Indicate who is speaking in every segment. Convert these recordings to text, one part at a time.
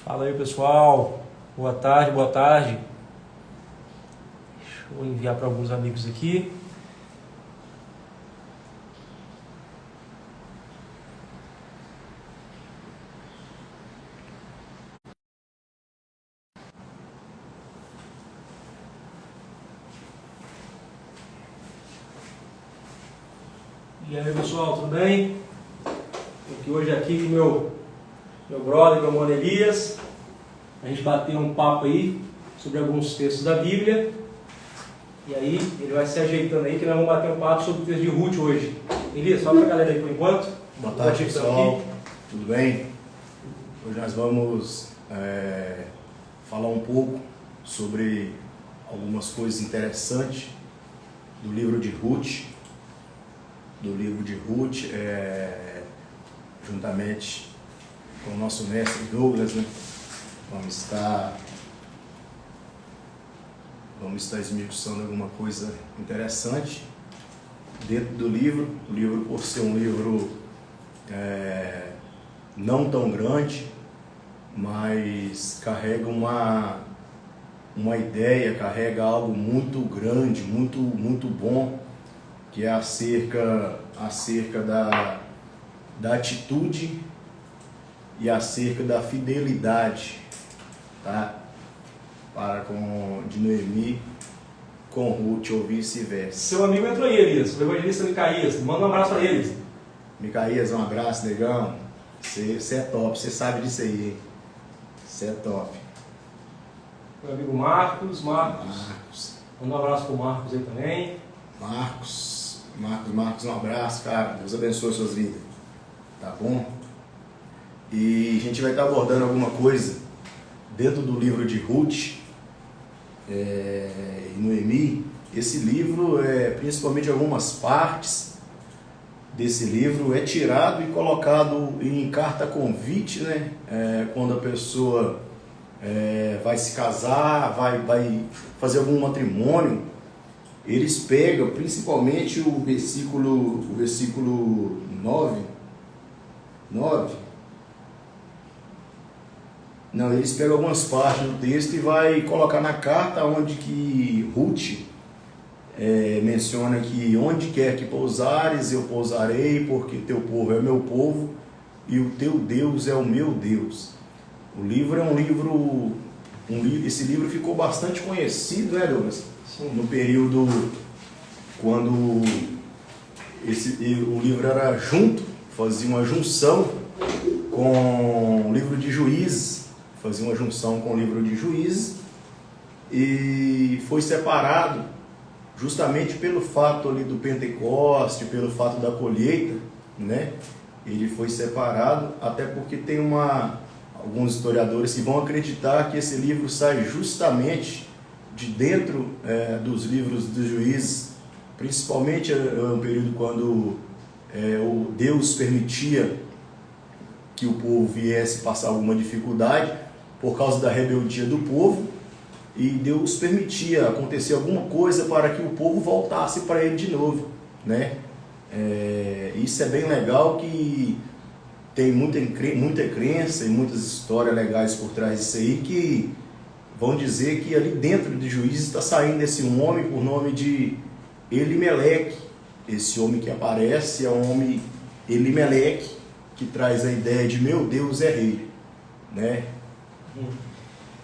Speaker 1: Fala aí, pessoal. Boa tarde, boa tarde. Deixa eu enviar para alguns amigos aqui. E aí, pessoal, tudo bem? Estou hoje aqui com meu brother, meu mano Elias. A gente bateu um papo aí sobre alguns textos da Bíblia. E aí, ele vai se ajeitando aí que nós vamos bater um papo sobre o texto de Ruth hoje. Elias, fala pra galera aí por enquanto.
Speaker 2: Boa tarde, pessoal. Tudo bem? Hoje nós vamos falar um pouco sobre algumas coisas interessantes do livro de Ruth. Juntamente com o nosso mestre Douglas, né? Vamos estar esmiuçando alguma coisa interessante dentro do livro. O livro, por ser um livro não tão grande, mas carrega uma ideia, carrega algo muito grande, muito bom, que é acerca da atitude e acerca da fidelidade, tá? De Noemi com Ruth ou vice-versa.
Speaker 1: Seu amigo entrou aí, Elias, o evangelista Micaías. Manda um abraço para eles.
Speaker 2: Micaías, um abraço, negão. Você é top, você sabe disso aí, hein? Você é top.
Speaker 1: Meu amigo Marcos. Manda um abraço pro Marcos aí também.
Speaker 2: Marcos, um abraço, cara. Deus abençoe suas vidas. Tá bom? E a gente vai estar abordando alguma coisa dentro do livro de Ruth e Noemi. Esse livro, principalmente algumas partes desse livro, é tirado e colocado em carta convite, né? Quando a pessoa vai se casar, vai fazer algum matrimônio, eles pegam principalmente o versículo 9. Não, eles pegam algumas partes do texto e vai colocar na carta onde que Ruth menciona que onde quer que pousares, eu pousarei, porque teu povo é meu povo e o teu Deus é o meu Deus. O livro é um livro, esse livro ficou bastante conhecido, né, Douglas?
Speaker 1: Sim.
Speaker 2: No período quando o livro era junto, fazia uma junção com o livro de Juízes, e foi separado justamente pelo fato ali do Pentecoste, pelo fato da colheita, né? Ele foi separado, até porque tem alguns historiadores que vão acreditar que esse livro sai justamente de dentro dos livros dos Juízes, principalmente no período quando o Deus permitia que o povo viesse passar alguma dificuldade por causa da rebeldia do povo, e Deus permitia acontecer alguma coisa para que o povo voltasse para ele de novo, né? Isso é bem legal, que tem muita crença e muitas histórias legais por trás disso aí, que vão dizer que ali dentro de Juízes está saindo esse homem por nome de Elimeleque. Esse homem que aparece é o homem Elimeleque, que traz a ideia de meu Deus é rei, né?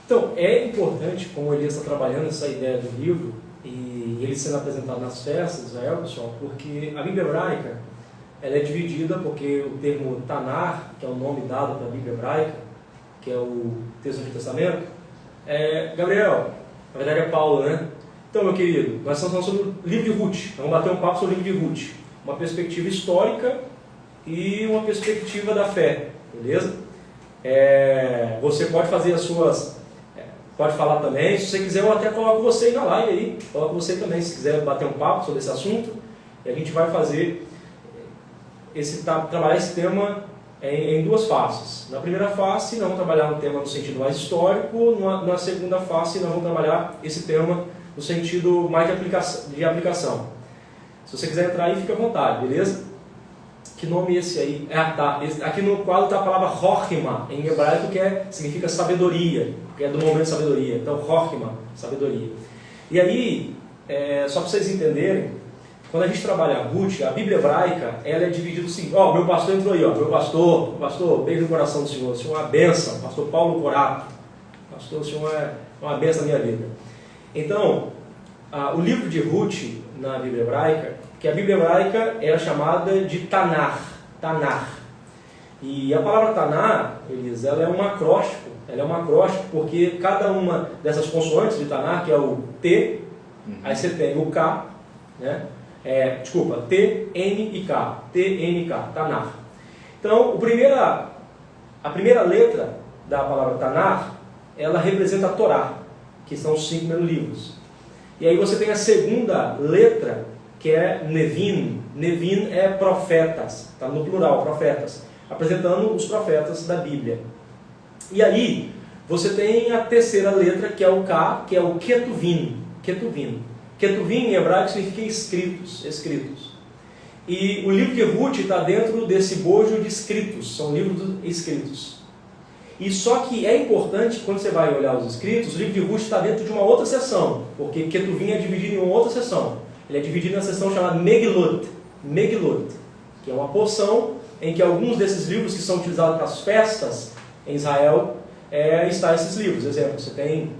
Speaker 1: Então, é importante, como o Elias está trabalhando essa ideia do livro, e ele sendo apresentado nas festas de Israel, pessoal, porque a Bíblia hebraica ela é dividida, porque o termo Tanar, que é o nome dado para a Bíblia hebraica, que é o texto do Antigo Testamento, Gabriel, na verdade é Paulo, né? Então, meu querido, nós estamos falando sobre o livro de Ruth. Vamos bater um papo sobre o livro de Ruth. Uma perspectiva histórica e uma perspectiva da fé, beleza? Você pode fazer as suas... Pode falar também. Se você quiser, eu até coloco você aí na live aí. Coloco você também, se quiser bater um papo sobre esse assunto. E a gente vai fazer trabalhar esse tema em duas faces. Na primeira face, nós vamos trabalhar no tema no sentido mais histórico. Na segunda face, nós vamos trabalhar esse tema no sentido mais de aplicação. Se você quiser entrar aí, fique à vontade, beleza? Que nome é esse aí? Aqui no quadro está a palavra Chokhmah, em hebraico, que significa sabedoria, que é do momento de sabedoria. Então, Chokhmah, sabedoria. E aí, só para vocês entenderem, quando a gente trabalha a Ruth, a Bíblia hebraica, ela é dividida assim, meu pastor entrou aí, meu pastor, beijo no coração do Senhor, o Senhor é uma bênção, pastor Paulo Corato, pastor, o Senhor é uma bênção na minha vida. Então, o livro de Ruth, na Bíblia hebraica, que a Bíblia hebraica era chamada de Tanar. E a palavra Tanar, Elisa, ela é um acróstico, porque cada uma dessas consoantes de Tanar, que é o T, aí você tem o K, né? T, N e K, Tanar. Então, a primeira letra da palavra Tanar, ela representa a Torá, que são os 5 primeiros livros. E aí você tem a segunda letra, que é Nevin. Nevin é profetas, está no plural, profetas, apresentando os profetas da Bíblia. E aí você tem a terceira letra, que é o K, que é o Ketuvim. Ketuvim em hebraico significa escritos. E o livro de Ruth está dentro desse bojo de escritos, são livros escritos. E só que é importante, quando você vai olhar os escritos, o livro de Ruth está dentro de uma outra seção, porque Ketuvim é dividido em uma outra seção. Ele é dividido na seção chamada Megilot, que é uma porção em que alguns desses livros que são utilizados para as festas em Israel, está esses livros. Exemplo, você tem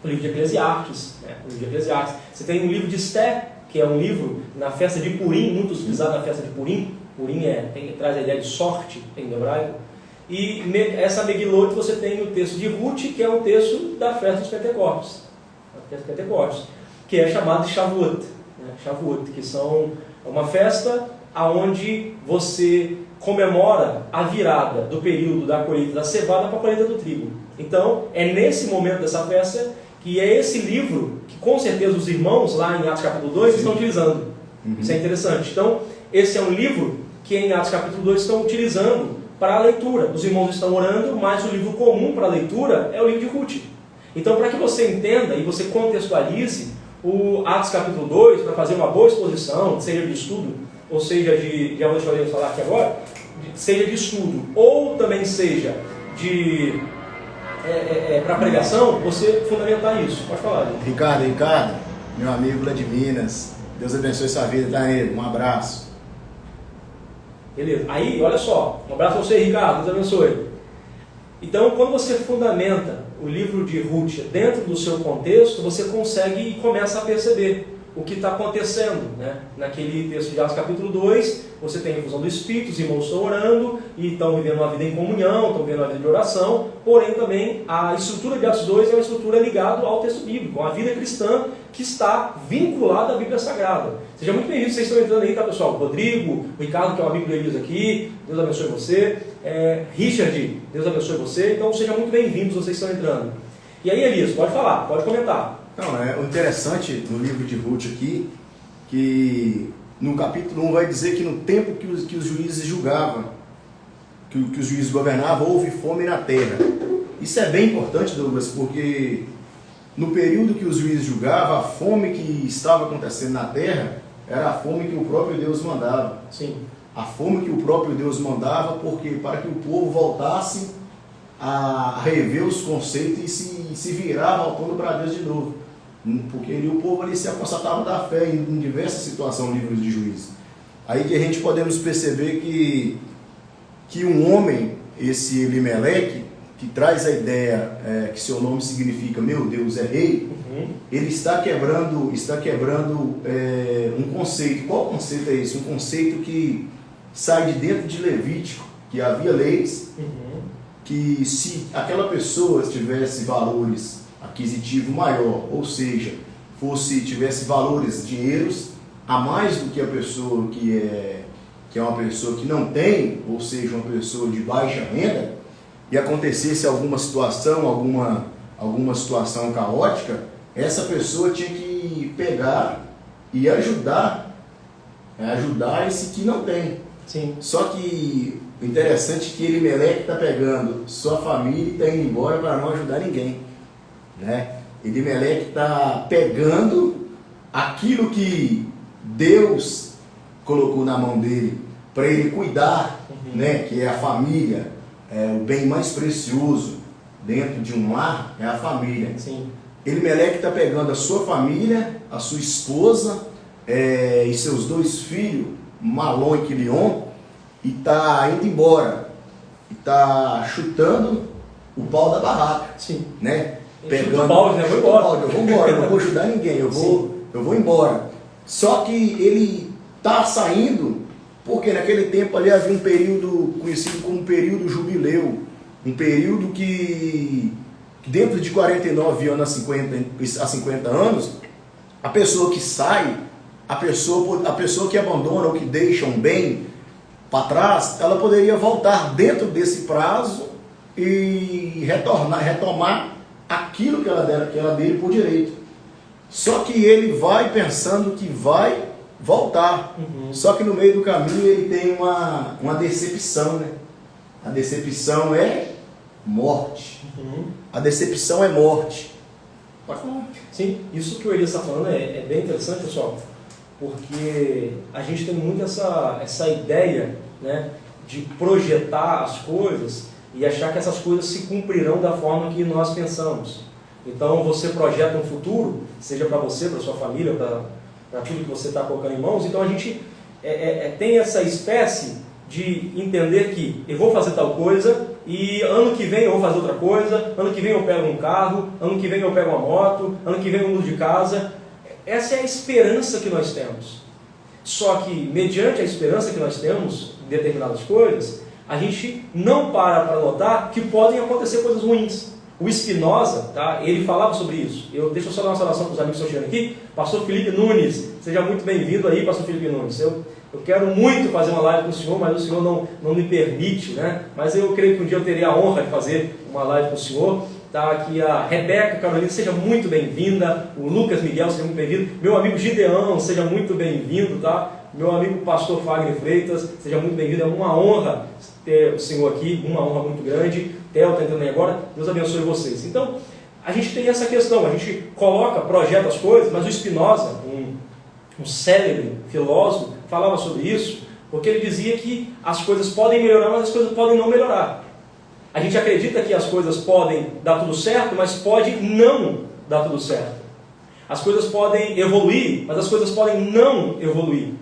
Speaker 1: o livro de Eclesiastes, você tem o livro de Esté, que é um livro na festa de Purim, muito utilizado na festa de Purim. Purim traz a ideia de sorte em hebraico. E essa Megilot você tem o texto de Ruth, que é um texto da festa dos Pentecostes, que é chamado de Shavuot, que são uma festa onde você comemora a virada do período da colheita da cevada para a colheita do trigo. Então, é nesse momento dessa festa que é esse livro que com certeza os irmãos lá em Atos capítulo 2 estão utilizando. Isso é interessante. Então, esse é um livro que em Atos capítulo 2 estão utilizando para a leitura. Os irmãos estão orando, mas o livro comum para a leitura é o livro de Ruth. Então, para que você entenda e você contextualize o Atos capítulo 2, para fazer uma boa exposição, seja de estudo, ou seja já vou deixar eu falar aqui agora, seja de estudo, ou também seja para pregação, você fundamentar isso. Pode falar, gente.
Speaker 2: Ricardo, meu amigo lá de Minas, Deus abençoe sua vida, Daniel, um abraço.
Speaker 1: Beleza, aí olha só, um abraço a você, Ricardo, Deus abençoe. Então, quando você fundamenta o livro de Ruth dentro do seu contexto, você consegue e começa a perceber o que está acontecendo, né? Naquele texto de Atos capítulo 2, você tem a infusão do Espírito, os irmãos estão orando e estão vivendo uma vida em comunhão, estão vivendo uma vida de oração, porém também a estrutura de Atos 2 é uma estrutura ligada ao texto bíblico, a vida cristã que está vinculada à Bíblia Sagrada. Seja muito bem-vindo, vocês estão entrando aí, tá, pessoal? Rodrigo, o Ricardo, que é o amigo do Elias aqui, Deus abençoe você. Richard, Deus abençoe você. Então sejam muito bem-vindos, vocês estão entrando. E aí, Elias, pode falar, pode comentar.
Speaker 2: Não, o interessante no livro de Ruth aqui, que no capítulo 1 vai dizer que no tempo que os juízes julgavam, que os juízes governavam, houve fome na terra. Isso é bem importante, Douglas, porque no período que os juízes julgavam, a fome que estava acontecendo na terra era a fome que o próprio Deus mandava.
Speaker 1: Sim.
Speaker 2: A fome que o próprio Deus mandava, porque para que o povo voltasse a rever os conceitos e se virar voltando para Deus de novo. Porque o povo ali se apostatava da fé em diversas situações no livro de Juízes. Aí que a gente podemos perceber que um homem, esse Elimeleque, que traz a ideia que seu nome significa meu Deus é rei, ele está quebrando um conceito. Qual conceito é esse? Um conceito que sai de dentro de Levítico, que havia leis, que se aquela pessoa tivesse valores aquisitivo maior, ou seja, tivesse valores, dinheiros, a mais do que a pessoa que é uma pessoa que não tem, ou seja, uma pessoa de baixa renda, e acontecesse alguma situação caótica, essa pessoa tinha que pegar e ajudar esse que não tem.
Speaker 1: Sim.
Speaker 2: Só que o interessante é que Elimeleque está pegando sua família e está indo embora para não ajudar ninguém, né? Elimeleque está pegando aquilo que Deus colocou na mão dele para ele cuidar, né, que é a família, o bem mais precioso dentro de um lar é a família.
Speaker 1: Sim.
Speaker 2: Elimeleque está pegando a sua família, a sua esposa e seus 2 filhos, Malom e Quilion, e está indo embora. E está chutando o pau da barraca.
Speaker 1: Sim.
Speaker 2: Né?
Speaker 1: Pegando o balde, né? Vou embora.
Speaker 2: Eu vou embora, eu não vou ajudar ninguém, eu vou embora. Só que ele está saindo porque naquele tempo ali havia um período conhecido como período jubileu. Um período que dentro de 49 anos a 50 anos, a pessoa que sai, a pessoa que abandona ou que deixa um bem para trás, ela poderia voltar dentro desse prazo e retomar aquilo que ela dele por direito. Só que ele vai pensando que vai voltar. Só que no meio do caminho ele tem uma decepção, né? A decepção é morte. A decepção é morte.
Speaker 1: Pode falar. Sim, isso que o Elias está falando é bem interessante, pessoal, porque a gente tem muito essa ideia, né, de projetar as coisas e achar que essas coisas se cumprirão da forma que nós pensamos. Então você projeta um futuro, seja para você, para sua família, para tudo que você está colocando em mãos. Então a gente tem essa espécie de entender que eu vou fazer tal coisa e ano que vem eu vou fazer outra coisa, ano que vem eu pego um carro, ano que vem eu pego uma moto, ano que vem eu mudo de casa. Essa é a esperança que nós temos. Só que, mediante a esperança que nós temos em determinadas coisas, a gente não para notar que podem acontecer coisas ruins. O Spinoza, tá, ele falava sobre isso. Deixa eu só dar uma saudação para os amigos que estão chegando aqui. Pastor Felipe Nunes, seja muito bem-vindo aí, Pastor Felipe Nunes. Eu quero muito fazer uma live com o senhor, mas o senhor não me permite, né? Mas eu creio que um dia eu teria a honra de fazer uma live com o senhor. Tá aqui a Rebeca Carolina, seja muito bem-vinda. O Lucas Miguel, seja muito bem-vindo. Meu amigo Gideão, seja muito bem-vindo, tá? Meu amigo Pastor Fagner Freitas, seja muito bem-vindo. É uma honra ter o senhor aqui, uma honra muito grande. Theo está entrando aí agora. Deus abençoe vocês. Então, a gente tem essa questão, a gente projeta as coisas, mas o Spinoza, um célebre filósofo, falava sobre isso, porque ele dizia que as coisas podem melhorar, mas as coisas podem não melhorar. A gente acredita que as coisas podem dar tudo certo, mas pode não dar tudo certo. As coisas podem evoluir, mas as coisas podem não evoluir.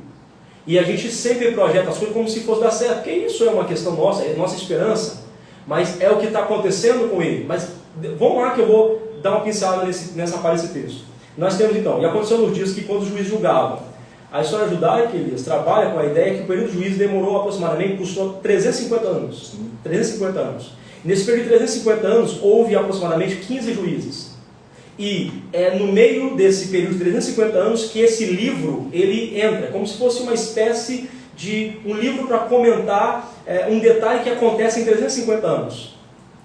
Speaker 1: E a gente sempre projeta as coisas como se fosse dar certo, porque isso é uma questão nossa, é nossa esperança, mas é o que está acontecendo com ele. Mas vamos lá que eu vou dar uma pincelada nessa parte desse texto. Nós temos então, e aconteceu nos dias que quando os juízes julgavam, a história judaica, Elias, trabalha com a ideia que o período de juízo demorou aproximadamente, custou 350 anos. 350 anos. Nesse período de 350 anos, houve aproximadamente 15 juízes. E é no meio desse período de 350 anos que esse livro, ele entra, como se fosse uma espécie de um livro para comentar um detalhe que acontece em 350 anos.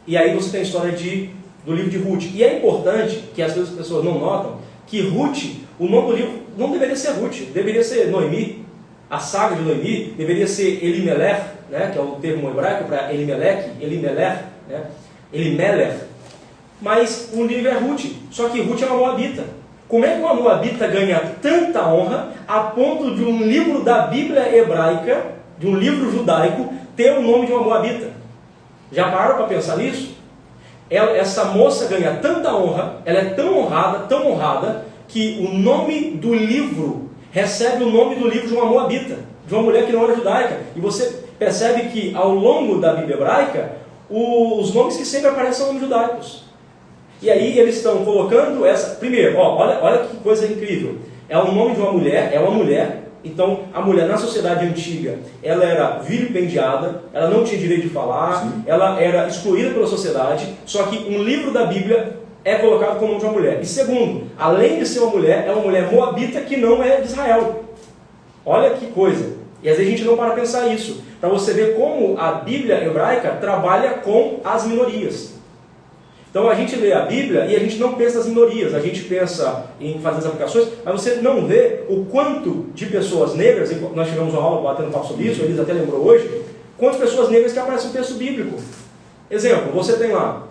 Speaker 1: E aí você tem a história do livro de Ruth. E é importante, que às vezes as pessoas não notam, que Ruth, o nome do livro não deveria ser Ruth, deveria ser Noemi. A saga de Noemi deveria ser Elimelech, né, que é o termo hebraico para Elimelech, né, Elimelech. Mas o livro é Ruth, só que Ruth é uma moabita. Como é que uma moabita ganha tanta honra a ponto de um livro da Bíblia hebraica, de um livro judaico, ter o nome de uma moabita? Já pararam para pensar nisso? Essa moça ganha tanta honra, ela é tão honrada, que o nome do livro recebe o nome do livro de uma moabita, de uma mulher que não era judaica. E você percebe que ao longo da Bíblia hebraica, os nomes que sempre aparecem são nomes judaicos. E aí eles estão colocando essa... Primeiro, olha que coisa incrível. É o nome de uma mulher, então a mulher na sociedade antiga, ela era vilipendiada, ela não tinha direito de falar, sim, ela era excluída pela sociedade, só que um livro da Bíblia é colocado como o nome de uma mulher. E segundo, além de ser uma mulher, é uma mulher moabita que não é de Israel. Olha que coisa. E às vezes a gente não para pensar isso, para você ver como a Bíblia hebraica trabalha com as minorias. Então a gente lê a Bíblia e a gente não pensa nas minorias, a gente pensa em fazer as aplicações, mas você não vê o quanto de pessoas negras, nós tivemos uma aula batendo papo sobre isso, eles até lembrou hoje, quantas pessoas negras que aparecem no texto bíblico. Exemplo, você tem lá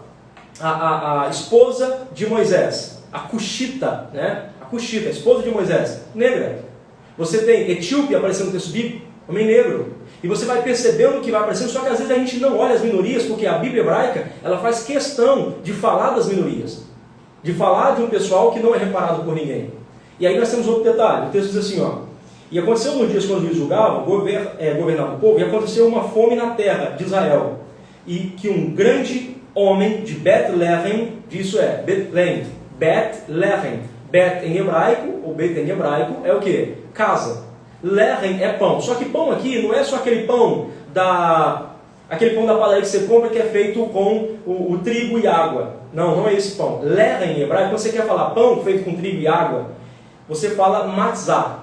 Speaker 1: a esposa de Moisés, a Cushita, né? A esposa de Moisés, negra. Você tem Etíope aparecendo no texto bíblico, homem negro. E você vai percebendo o que vai aparecendo, só que às vezes a gente não olha as minorias, porque a Bíblia hebraica, ela faz questão de falar das minorias. De falar de um pessoal que não é reparado por ninguém. E aí nós temos outro detalhe. O texto diz assim, ó. E aconteceu nos dias quando o juiz julgava, governava o povo, e aconteceu uma fome na terra de Israel. E que um grande homem de Betlehem, disso é, Betlehem, Bet em hebraico, ou Bet em hebraico, é o que? Casa. Lehem é pão. Só que pão aqui não é só aquele pão da padaria que você compra que é feito com o trigo e água. Não, não é esse pão. Lehem em hebraico, quando você quer falar pão feito com trigo e água, você fala matzah.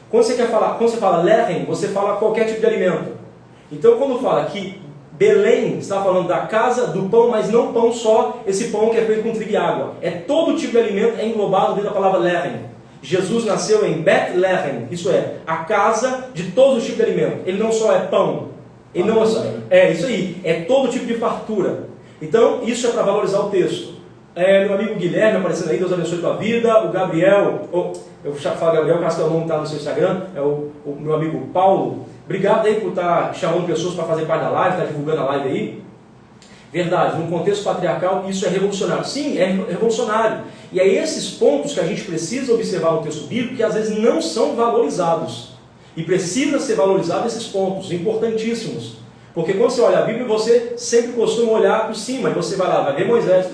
Speaker 1: Quando você fala lehem, você fala qualquer tipo de alimento. Então quando fala que Belém está falando da casa do pão, mas não pão só, esse pão que é feito com trigo e água. É todo tipo de alimento, é englobado dentro da palavra lehem. Jesus nasceu em Betlehem, isso é, a casa de todos os tipos de alimento. Ele não só é pão, ele não é isso aí, é todo tipo de fartura. Então, isso é para valorizar o texto. Meu amigo Guilherme aparecendo aí, Deus abençoe a tua vida. O Gabriel, eu falo Gabriel, que o nome está no seu Instagram, é o meu amigo Paulo. Obrigado aí por estar chamando pessoas para fazer parte da live, estar divulgando a live aí. Verdade, no contexto patriarcal isso é revolucionário. Sim, é revolucionário. E é esses pontos que a gente precisa observar no texto bíblico que às vezes não são valorizados. E precisa ser valorizado esses pontos, importantíssimos. Porque quando você olha a Bíblia, você sempre costuma olhar por cima. E você vai lá, vai ver Moisés,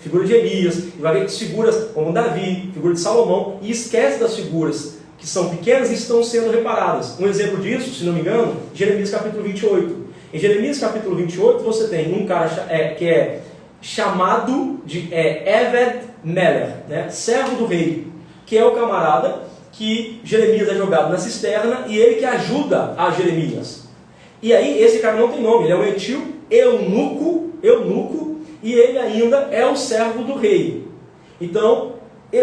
Speaker 1: figura de Elias, e vai ver figuras como Davi, figura de Salomão, e esquece das figuras que são pequenas e estão sendo reparadas. Um exemplo disso, se não me engano, Jeremias capítulo 28. Em Jeremias capítulo 28 você tem um cara que é chamado de Eved Melech, né? Servo do rei, que é o camarada que Jeremias é jogado na cisterna e ele que ajuda a Jeremias. E aí esse cara não tem nome, ele é um etíope, eunuco, e ele ainda é o servo do rei. Então,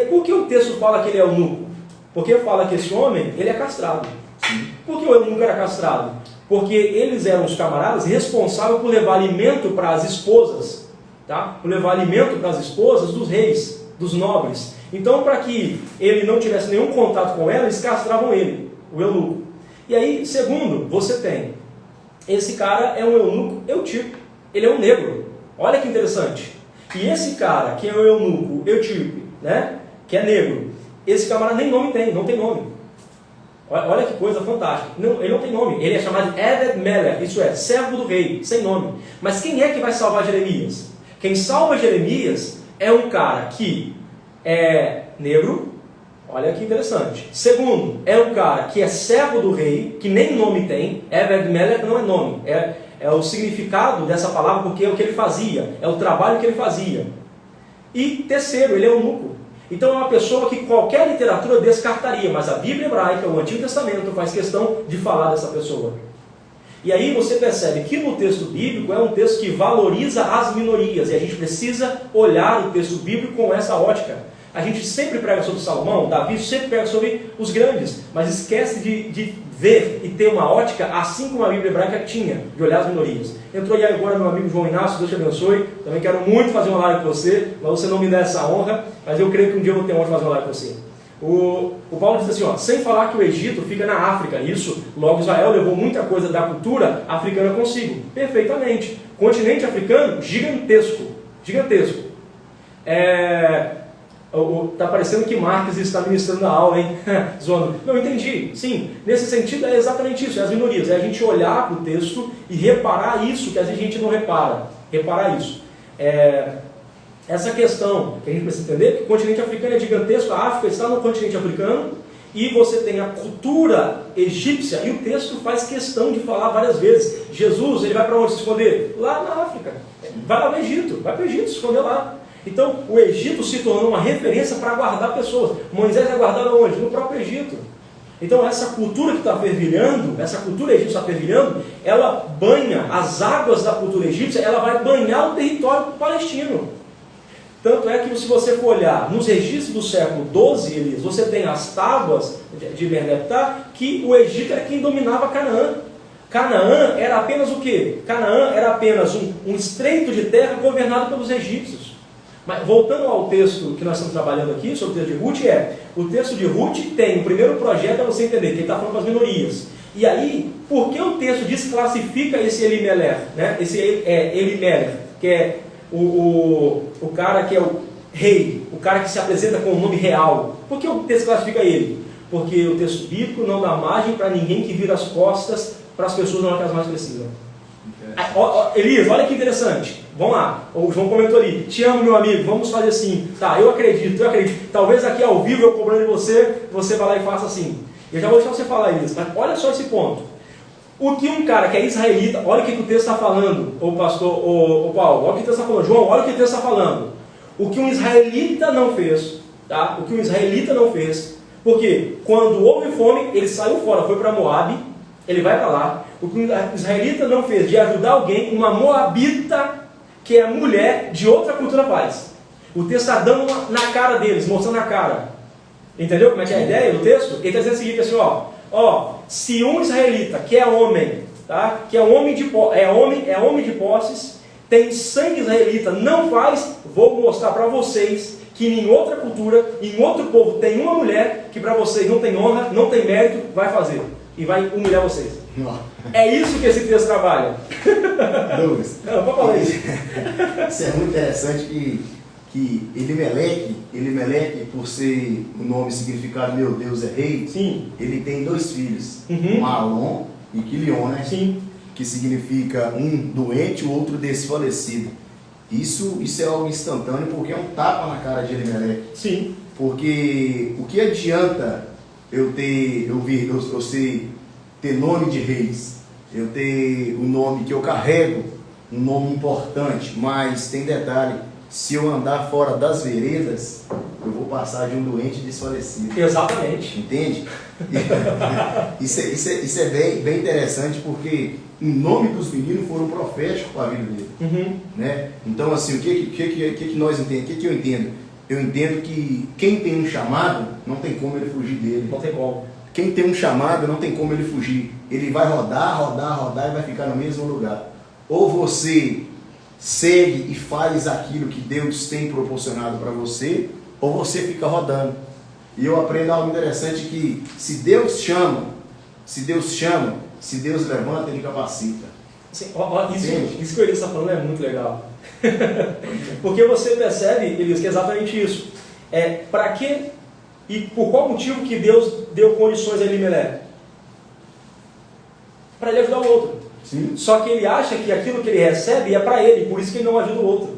Speaker 1: por que o texto fala que ele é eunuco? Porque fala que esse homem, ele é castrado. Por que o eunuco era castrado? Porque eles eram os camaradas responsáveis por levar alimento para as esposas, tá? Por levar alimento para as esposas dos reis, dos nobres. Então, para que ele não tivesse nenhum contato com ela, eles castravam ele, o eunuco. E aí, segundo, você tem, esse cara é um eunuco etíope, ele é um negro. Olha que interessante. E esse cara, que é um eunuco etíope, né, que é negro, esse camarada nem nome tem, não tem nome. Olha que coisa fantástica. Não, ele não tem nome. Ele é chamado de Eved Melech, isso é, servo do rei, sem nome. Mas quem é que vai salvar Jeremias? Quem salva Jeremias é um cara que é negro. Olha que interessante. Segundo, é um cara que é servo do rei, que nem nome tem. Eved Melech não é nome. É o significado dessa palavra, porque é o que ele fazia. É o trabalho que ele fazia. E terceiro, ele é eunuco. Então é uma pessoa que qualquer literatura descartaria, mas a Bíblia hebraica, o Antigo Testamento, faz questão de falar dessa pessoa. E aí você percebe que no texto bíblico é um texto que valoriza as minorias, e a gente precisa olhar o texto bíblico com essa ótica. A gente sempre prega sobre Salomão, Davi sempre prega sobre os grandes, mas esquece de ver e ter uma ótica assim como a Bíblia hebraica tinha, de olhar as minorias. Entrou aí agora meu amigo João Inácio, Deus te abençoe. Também quero muito fazer uma live com você, mas você não me dá essa honra, mas eu creio que um dia eu vou ter honra de fazer uma live com você. O Paulo diz assim, ó, sem falar que o Egito fica na África, isso, logo Israel levou muita coisa da cultura africana consigo. Perfeitamente. Continente africano, gigantesco. Está parecendo que Marques está ministrando a aula, hein? Zona. Não, entendi. Sim, nesse sentido é exatamente isso, é as minorias. É a gente olhar para o texto e reparar isso que às vezes a gente não repara. Reparar isso. Essa questão que a gente precisa entender, que o continente africano é gigantesco, a África está no continente africano, e você tem a cultura egípcia, e o texto faz questão de falar várias vezes. Jesus, ele vai para onde se esconder? Lá na África. Vai lá no Egito, vai para o Egito se esconder lá. Então, o Egito se tornou uma referência para guardar pessoas. Moisés é guardado onde? No próprio Egito. Então, essa cultura que está fervilhando, essa cultura egípcia está fervilhando, ela banha as águas da cultura egípcia, ela vai banhar o território palestino. Tanto é que, se você for olhar nos registros do século XII, Elias, você tem as tábuas de Berneptah, que o Egito era quem dominava Canaã. Canaã era apenas o quê? Canaã era apenas um estreito de terra governado pelos egípcios. Mas voltando ao texto que nós estamos trabalhando aqui, sobre o texto de Ruth, o texto de Ruth tem, o primeiro projeto é você entender que ele está falando para as minorias. E aí, por que o texto desclassifica esse Elimelech, né? Esse Elimelech, que é o cara que é o rei, o cara que se apresenta com o nome real? Por que o texto classifica ele? Porque o texto bíblico não dá margem para ninguém que vira as costas para as pessoas na hora que elas mais precisam. Elias, olha que interessante. Vamos lá, o João comentou ali: te amo, meu amigo, vamos fazer assim. Tá, eu acredito. Talvez aqui ao vivo eu cobrando de você, você vai lá e faça assim. Eu já vou deixar você falar isso, mas olha só esse ponto. O que um cara que é israelita, olha o que o texto está falando, o pastor, o Paulo, olha o que o texto está falando, João, olha o que o texto está falando. O que um israelita não fez, tá? O que um israelita não fez, porque quando houve fome, ele saiu fora, foi para Moabe, ele vai para lá. O que um israelita não fez de ajudar alguém, uma moabita, que é mulher de outra cultura, faz. O texto está dando na cara deles, mostrando a cara. Entendeu como é que é a ideia do texto? Ele está dizendo o seguinte, assim, se um israelita que é homem, tá? Que é homem de posses, tem sangue israelita, não faz, vou mostrar para vocês que em outra cultura, em outro povo, tem uma mulher que para vocês não tem honra, não tem mérito, vai fazer e vai humilhar vocês. É isso que esse texto trabalha.
Speaker 2: Douglas,
Speaker 1: não pode falar isso.
Speaker 2: Isso é muito interessante que Elimelech, por ser o nome significado meu Deus é rei,
Speaker 1: sim,
Speaker 2: ele tem 2 filhos, Mahlon e Quilion, né?
Speaker 1: Sim.
Speaker 2: Que significa um doente, o outro desfalecido. Isso é algo instantâneo, porque é um tapa na cara de Elimelech.
Speaker 1: Sim.
Speaker 2: Porque o que adianta eu sei ter nome de reis, eu ter o nome que eu carrego, um nome importante, mas tem detalhe: se eu andar fora das veredas, eu vou passar de um doente desfalecido.
Speaker 1: Exatamente.
Speaker 2: Entende? Isso é bem interessante, porque o nome dos meninos foram proféticos para a vida dele. Né? Então, assim, o que nós entendemos? O que eu entendo? Eu entendo que quem tem um chamado, não tem como ele fugir dele.
Speaker 1: Não tem como.
Speaker 2: Quem tem um chamado, não tem como ele fugir. Ele vai rodar e vai ficar no mesmo lugar. Ou você segue e faz aquilo que Deus tem proporcionado para você, ou você fica rodando. E eu aprendo algo interessante, que se Deus chama, se Deus levanta, Ele capacita.
Speaker 1: Assim, isso que o Elias está falando é muito legal. Porque você percebe, Elias, que é exatamente isso. Para que e por qual motivo que Deus deu condições a Elimelech? Para ele ajudar o outro.
Speaker 2: Sim.
Speaker 1: Só que ele acha que aquilo que ele recebe é para ele, por isso que ele não ajuda o outro.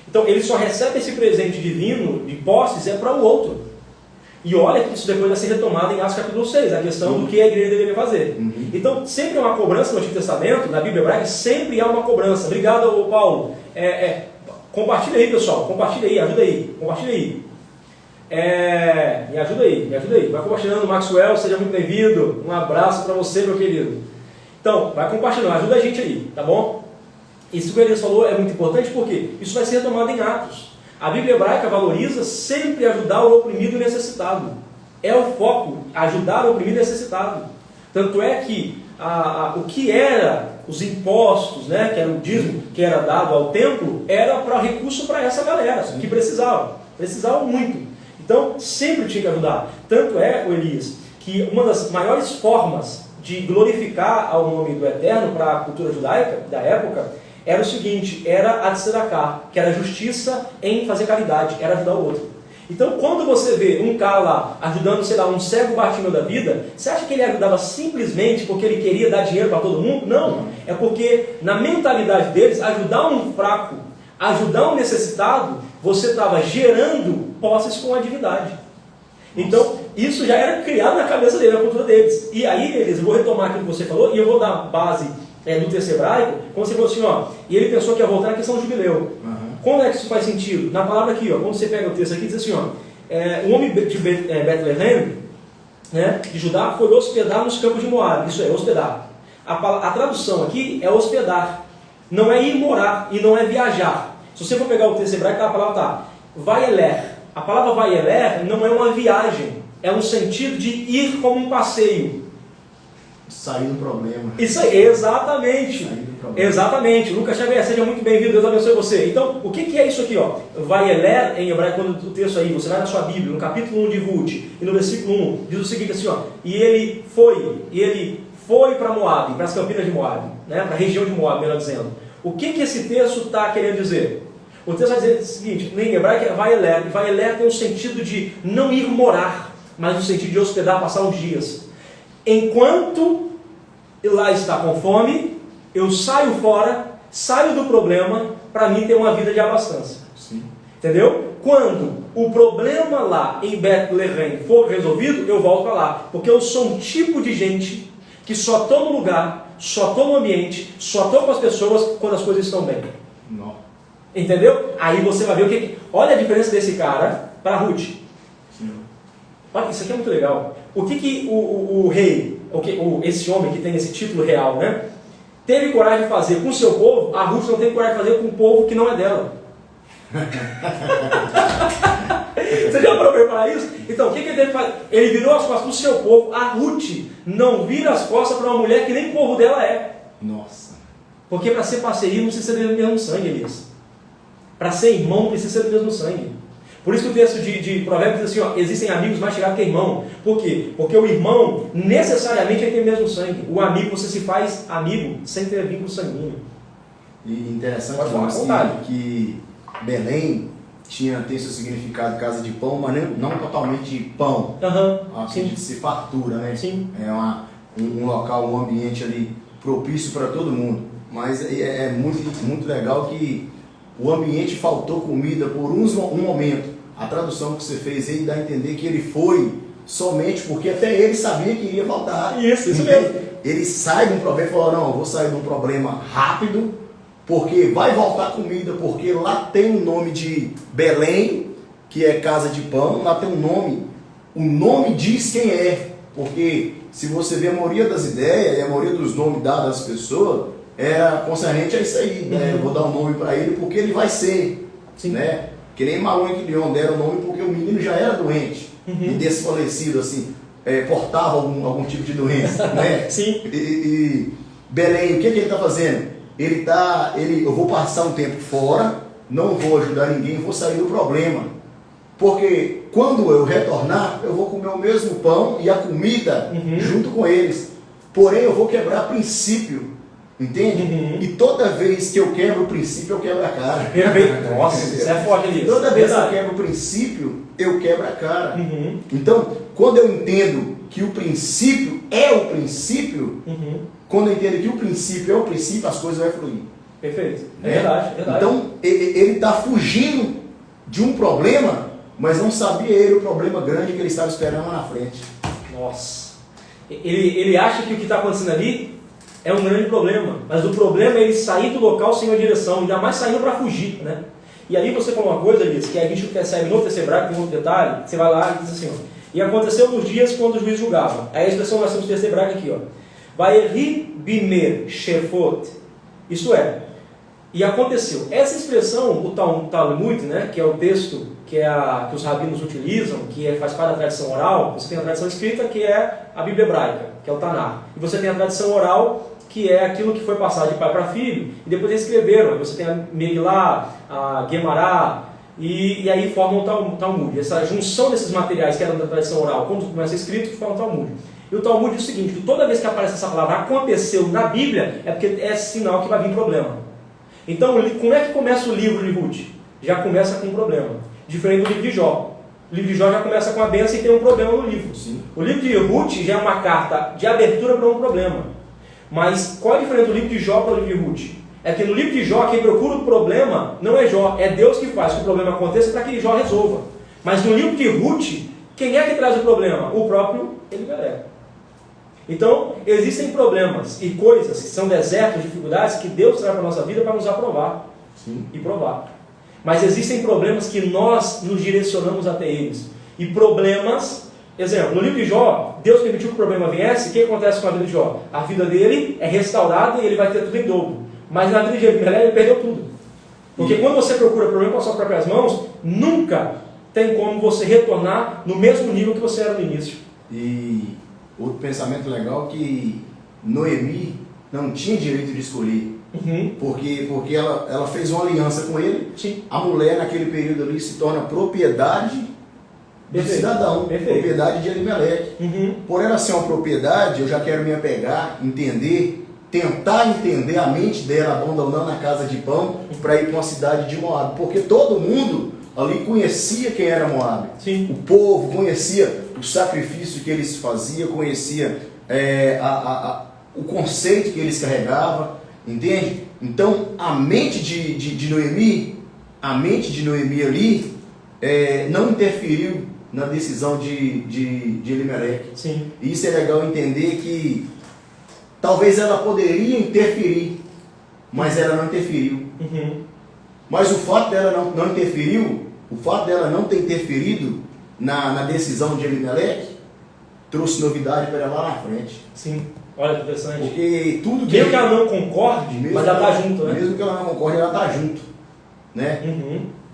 Speaker 1: Então ele só recebe esse presente divino de posses para o outro. E olha que isso depois vai ser retomado em Atos capítulo 6, a questão do que a igreja deveria fazer. Então sempre há uma cobrança no Antigo Testamento, na Bíblia hebraica, sempre há uma cobrança. Obrigado, Paulo. Compartilha aí, pessoal, compartilha aí, ajuda aí, compartilha aí. Me ajuda aí. Vai compartilhando, Maxwell, seja muito bem-vindo. Um abraço para você, meu querido. Então, vai compartilhando, ajuda a gente aí, tá bom? Isso que o Elias falou é muito importante, porque isso vai ser retomado em Atos. A Bíblia hebraica valoriza sempre ajudar o oprimido e necessitado. É o foco, ajudar o oprimido e necessitado. Tanto é que o que era os impostos, né, que era o dízimo que era dado ao templo, era para recurso para essa galera que precisavam muito. Então, sempre tinha que ajudar. Tanto é, Elias, que uma das maiores formas de glorificar ao nome do Eterno para a cultura judaica da época era o seguinte: era a tzedakah, que era a justiça em fazer caridade, era ajudar o outro. Então, quando você vê um cara lá ajudando, sei lá, um cego Bartimeu da vida, você acha que ele ajudava simplesmente porque ele queria dar dinheiro para todo mundo? Não. É porque na mentalidade deles, ajudar um fraco, ajudar um necessitado, você estava gerando posses com a divindade. Então, isso já era criado na cabeça deles, na cultura deles. E aí, eles, eu vou retomar aquilo que você falou, e eu vou dar base do texto hebraico, quando você falou assim, e ele pensou que ia voltar na questão do jubileu. Quando é que isso faz sentido? Na palavra aqui, quando você pega o texto aqui, diz assim, o homem de Betlehem, né, de Judá, foi hospedar nos campos de Moabe. Isso é, hospedar. A tradução aqui é hospedar. Não é ir morar e não é viajar. Se você for pegar o texto hebraico, a palavra está vaieler. A palavra vaieler não é uma viagem, é um sentido de ir como um passeio.
Speaker 2: Sair do problema.
Speaker 1: Isso aí, exatamente. Exatamente. Lucas Xavier, seja muito bem-vindo, Deus abençoe você. Então, o que é isso aqui? Vaieler, em hebraico, quando o texto aí, você vai na sua Bíblia, no capítulo 1 de Ruth, e no versículo 1, diz o seguinte assim, e ele foi para Moabe, para as campinas de Moabe, né? Para a região de Moabe, melhor dizendo. O que esse texto está querendo dizer? O texto vai dizer o seguinte, em hebraico é Vaelé. E Vaelé tem o sentido de não ir morar, mas no sentido de hospedar, passar uns dias. Enquanto lá está com fome, eu saio fora, saio do problema, para mim ter uma vida de abastança.
Speaker 2: Sim.
Speaker 1: Entendeu? Quando o problema lá em Bethlehem for resolvido, eu volto para lá. Porque eu sou um tipo de gente que só estou no lugar, só estou no ambiente, só estou com as pessoas quando as coisas estão bem.
Speaker 2: Não.
Speaker 1: Entendeu? Aí você vai ver o que... Olha a diferença desse cara para Ruth.
Speaker 2: Sim.
Speaker 1: Olha, isso aqui é muito legal. O que o rei, esse homem que tem esse título real, né, teve coragem de fazer com o seu povo, a Ruth não teve coragem de fazer com um povo que não é dela. Você já parou para preparar isso? Então, o que ele teve que fazer? Ele virou as costas para o seu povo. A Ruth não vira as costas para uma mulher que nem o povo dela é.
Speaker 2: Nossa.
Speaker 1: Porque para ser parceria não precisa ser do mesmo sangue, Elias. Para ser irmão não precisa ser do mesmo sangue. Por isso que o texto de Provérbios diz assim, ó, existem amigos mais chegados que irmão. Por quê? Porque o irmão necessariamente tem o mesmo sangue. O amigo, você se faz amigo sem ter vínculo sanguíneo.
Speaker 2: E interessante que Belém tem seu significado de casa de pão, mas não totalmente pão.
Speaker 1: Sim.
Speaker 2: De se fartura, né?
Speaker 1: Sim.
Speaker 2: É um local, um ambiente ali propício para todo mundo. Mas é muito legal que o ambiente faltou comida por um momento. A tradução que você fez aí dá a entender que ele foi somente porque até ele sabia que iria faltar.
Speaker 1: Isso mesmo.
Speaker 2: Ele sai de um problema e fala, não, eu vou sair de um problema rápido, porque vai voltar comida, porque lá tem um nome de Belém, que é casa de pão, lá tem um nome, o nome diz quem é, porque se você vê a maioria das ideias e a maioria dos nomes dados às pessoas, era concernente a isso aí, né? Eu vou dar um nome para ele porque ele vai ser, né? Que nem Maron e Quilion deram o nome porque o menino já era doente e desfalecido, assim, portava algum tipo de doença, né?
Speaker 1: Sim.
Speaker 2: E Belém, o que ele está fazendo? Eu vou passar um tempo fora, não vou ajudar ninguém, vou sair do problema. Porque quando eu retornar, eu vou comer o mesmo pão e a comida junto com eles. Porém, eu vou quebrar princípio. Entende? E toda vez que eu quebro o princípio, eu quebro a cara.
Speaker 1: Perfeito. Nossa, isso é forte ali.
Speaker 2: Toda vez que eu quebro o princípio, eu quebro a cara. Então, quando eu entendo que o princípio é o princípio, quando eu entendo que o princípio é o princípio, as coisas vão fluir.
Speaker 1: Perfeito. É verdade.
Speaker 2: Então, ele está fugindo de um problema, mas não sabia ele o problema grande que ele estava esperando lá na frente.
Speaker 1: Nossa. Ele acha que o que está acontecendo ali é um grande problema, mas o problema é ele sair do local sem uma direção, ainda mais saindo para fugir, né? E aí você falou uma coisa, Elias, que a gente percebe no texto hebraico, tem um outro detalhe, você vai lá e diz assim, ó, e aconteceu nos dias quando o juiz julgava. Aí a expressão nós temos no texto hebraico aqui, ó, Vaeri bimer shefot, isto é, e aconteceu. Essa expressão, o Talmud, né, que é o texto que os rabinos utilizam, que faz parte da tradição oral, você tem a tradição escrita, que é a Bíblia hebraica, que é o Tanar. E você tem a tradição oral, que é aquilo que foi passado de pai para filho, e depois eles escreveram. Você tem a Megilá, a Guemará, e aí formam o Talmud. Essa junção desses materiais que eram da tradição oral, quando começa escrito, formam o Talmud. E o Talmud diz o seguinte, que toda vez que aparece essa palavra aconteceu na Bíblia, é porque é sinal que vai vir problema. Então, como é que começa o livro de Ruth? Já começa com um problema. Diferente do livro de Jó. O livro de Jó já começa com a bênção e tem um problema no livro.
Speaker 2: Sim.
Speaker 1: O livro de Ruth já é uma carta de abertura para um problema. Mas qual é a diferença do livro de Jó para o livro de Ruth? É que no livro de Jó, quem procura o problema não é Jó, é Deus que faz que o problema aconteça para que Jó resolva. Mas no livro de Ruth, quem é que traz o problema? O próprio Elimelec. Então, existem problemas e coisas que são desertos, dificuldades que Deus traz para a nossa vida para nos aprovar.
Speaker 2: Sim.
Speaker 1: E provar. Mas existem problemas que nós nos direcionamos até eles. E problemas, exemplo, no livro de Jó, Deus permitiu que o problema viesse, o que acontece com a vida de Jó? A vida dele é restaurada e ele vai ter tudo em dobro. Mas na vida de Elimelec ele perdeu tudo. Porque quando você procura problema com as suas próprias mãos, nunca tem como você retornar no mesmo nível que você era no início.
Speaker 2: E outro pensamento legal é que Noemi não tinha direito de escolher. Porque ela fez uma aliança com ele.
Speaker 1: Sim.
Speaker 2: A mulher naquele período ali se torna propriedade do cidadão,
Speaker 1: Perfeito.
Speaker 2: propriedade de Elimeleque. Por ela ser uma propriedade, eu já quero me apegar, entender, tentar entender a mente dela, abandonando a casa de pão, para ir para uma cidade de Moabe, porque todo mundo ali conhecia quem era Moabe.
Speaker 1: Sim.
Speaker 2: O povo conhecia o sacrifício que eles faziam, conhecia o conceito que eles carregavam, entende? Então a mente de Noemi ali não interferiu na decisão de Elimeleque.
Speaker 1: Sim.
Speaker 2: E isso é legal entender que talvez ela poderia interferir, mas ela não interferiu. Mas o fato dela não interferiu, o fato dela não ter interferido na decisão de Elimeleque, trouxe novidade para ela lá na frente.
Speaker 1: Sim. Olha que interessante.
Speaker 2: Porque tudo que...
Speaker 1: Mesmo que ela não concorde, mas ela está junto, né?
Speaker 2: Mesmo que ela não concorde, ela está junto. Né?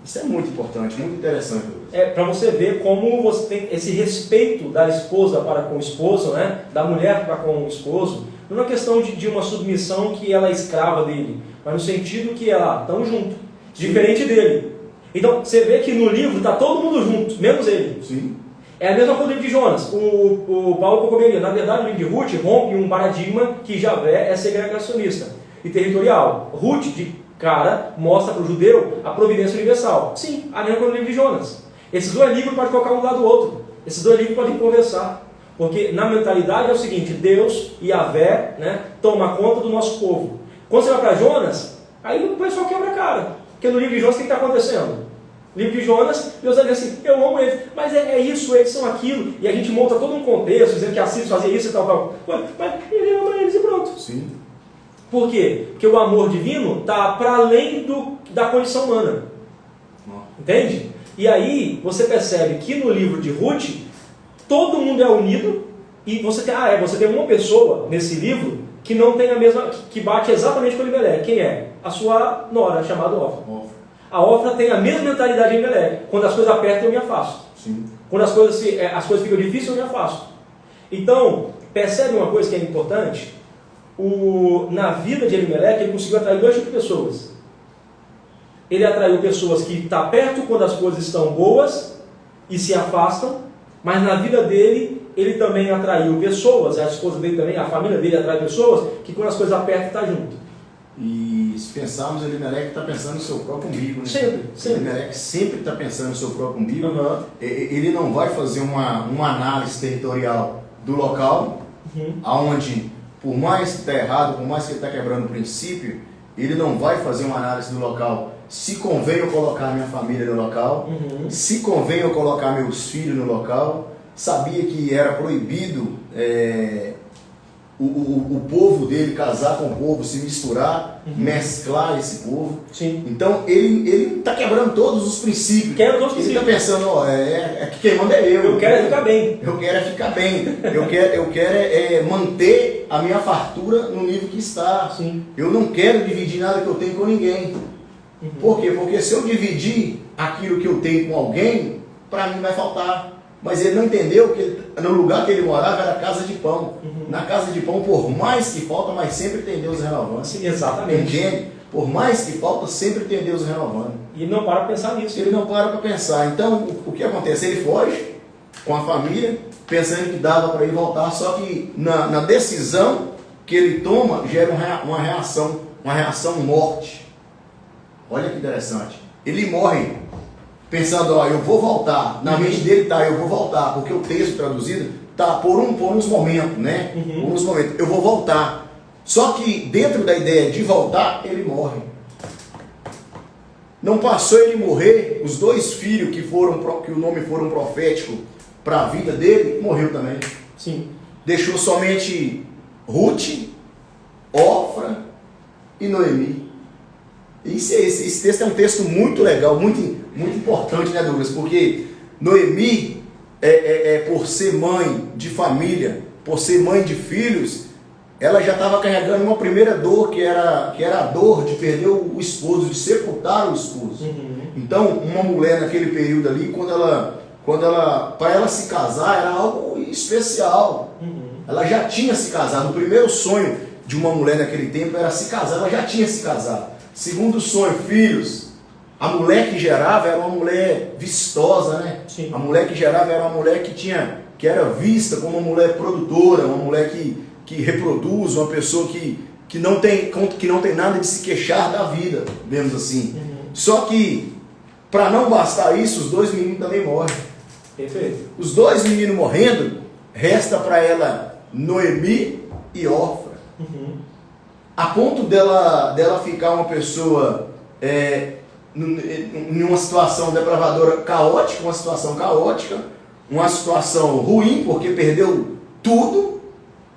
Speaker 2: Isso é muito importante, muito interessante.
Speaker 1: Para você ver como você tem esse respeito da esposa para com o esposo, né? Da mulher para com o esposo, não é uma questão de uma submissão que ela é escrava dele, mas no sentido que ela estão junto, diferente dele. Então você vê que no livro está todo mundo junto, menos ele.
Speaker 2: Sim.
Speaker 1: É a mesma coisa do livro de Jonas. O Paulo Cocoberia, na verdade, o livro de Ruth rompe um paradigma que Javé é segregacionista e territorial. Ruth, de cara, mostra para o judeu a providência universal. Sim, a mesma coisa no livro de Jonas. Esses dois livros podem colocar um do lado do outro. Esses dois livros podem conversar. Porque na mentalidade é o seguinte: Deus e Javé, né, toma conta do nosso povo. Quando você vai para Jonas, aí o pessoal quebra a cara. Porque no livro de Jonas o que está acontecendo? No livro de Jonas, Deus vai dizer assim: eu amo eles, mas é isso, eles são aquilo. E a gente monta todo um contexto, dizendo que a Síria fazia isso e tal. Mas ele ama eles e pronto.
Speaker 2: Sim.
Speaker 1: Por quê? Porque o amor divino está para além da condição humana. Entende? E aí você percebe que no livro de Ruth, todo mundo é unido e você tem uma pessoa nesse livro que não tem a mesma, que bate exatamente com Elimeleque. Quem é? A sua nora, chamada Ofra. A Ofra tem a mesma mentalidade de Elimeleque. Quando as coisas apertam, eu me afasto.
Speaker 2: Sim.
Speaker 1: Quando as coisas ficam difíceis, eu me afasto. Então, percebe uma coisa que é importante? Na vida de Elimeleque, ele conseguiu atrair dois tipos de pessoas. Ele atraiu pessoas que estão perto quando as coisas estão boas e se afastam, mas na vida dele, ele também atraiu pessoas, a esposa dele também, a família dele atrai pessoas que quando as coisas apertam, está junto.
Speaker 2: E se pensarmos, Elimeleque está pensando no seu próprio umbigo, né?
Speaker 1: Sempre.
Speaker 2: Elimeleque sempre está pensando no seu próprio umbigo. Ele não vai fazer uma análise territorial do local, aonde, por mais que está errado, por mais que ele está quebrando o princípio, ele não vai fazer uma análise do local. Se convém eu colocar minha família no local, se convém eu colocar meus filhos no local. Sabia que era proibido o povo dele casar com o povo, se misturar, mesclar esse povo.
Speaker 1: Sim.
Speaker 2: Então ele está quebrando todos os princípios. Ele está pensando, que quem manda é eu.
Speaker 1: Eu quero ficar bem.
Speaker 2: Eu quero ficar bem. Eu quero manter a minha fartura no nível que está.
Speaker 1: Sim. Eu
Speaker 2: não quero dividir nada que eu tenho com ninguém. Por quê? Porque se eu dividir aquilo que eu tenho com alguém, para mim vai faltar. Mas ele não entendeu que no lugar que ele morava era casa de pão. Na casa de pão, por mais que falta, mas sempre tem Deus renovando.
Speaker 1: Sim, exatamente.
Speaker 2: Entende? Por mais que falta, sempre tem Deus renovando.
Speaker 1: E ele não para para pensar nisso.
Speaker 2: Ele não para pensar. Então, o que acontece? Ele foge com a família, pensando que dava para ele voltar, só que na decisão que ele toma, gera uma reação morte. Olha que interessante. Ele morre pensando, eu vou voltar. Na mente dele eu vou voltar, porque o texto traduzido por uns momentos, né? Por uns momentos, eu vou voltar. Só que dentro da ideia de voltar, ele morre. Não passou ele morrer, os dois filhos que o nome foram profético para a vida dele, morreu também.
Speaker 1: Sim.
Speaker 2: Deixou somente Ruth, Ofra e Noemi. Esse texto é um texto muito legal, muito importante, né, Douglas? Porque Noemi, por ser mãe de família, por ser mãe de filhos, ela já estava carregando uma primeira dor, que era a dor de perder o esposo, de sepultar o esposo. Então, uma mulher naquele período ali, para ela se casar, era algo especial. Ela já tinha se casado. O primeiro sonho de uma mulher naquele tempo era se casar, ela já tinha se casado. Segundo sonho, filhos. A mulher que gerava era uma mulher vistosa, né?
Speaker 1: Sim.
Speaker 2: A mulher que gerava era uma mulher que era vista como uma mulher produtora, uma mulher que reproduz, uma pessoa que não tem nada de se queixar da vida, digamos assim. Só que, para não bastar isso, os 2 meninos também morrem.
Speaker 1: Perfeito.
Speaker 2: Os 2 meninos morrendo, resta para ela Noemi e Orfa. A ponto dela ficar uma pessoa em uma situação depravadora caótica, uma situação ruim, porque perdeu tudo,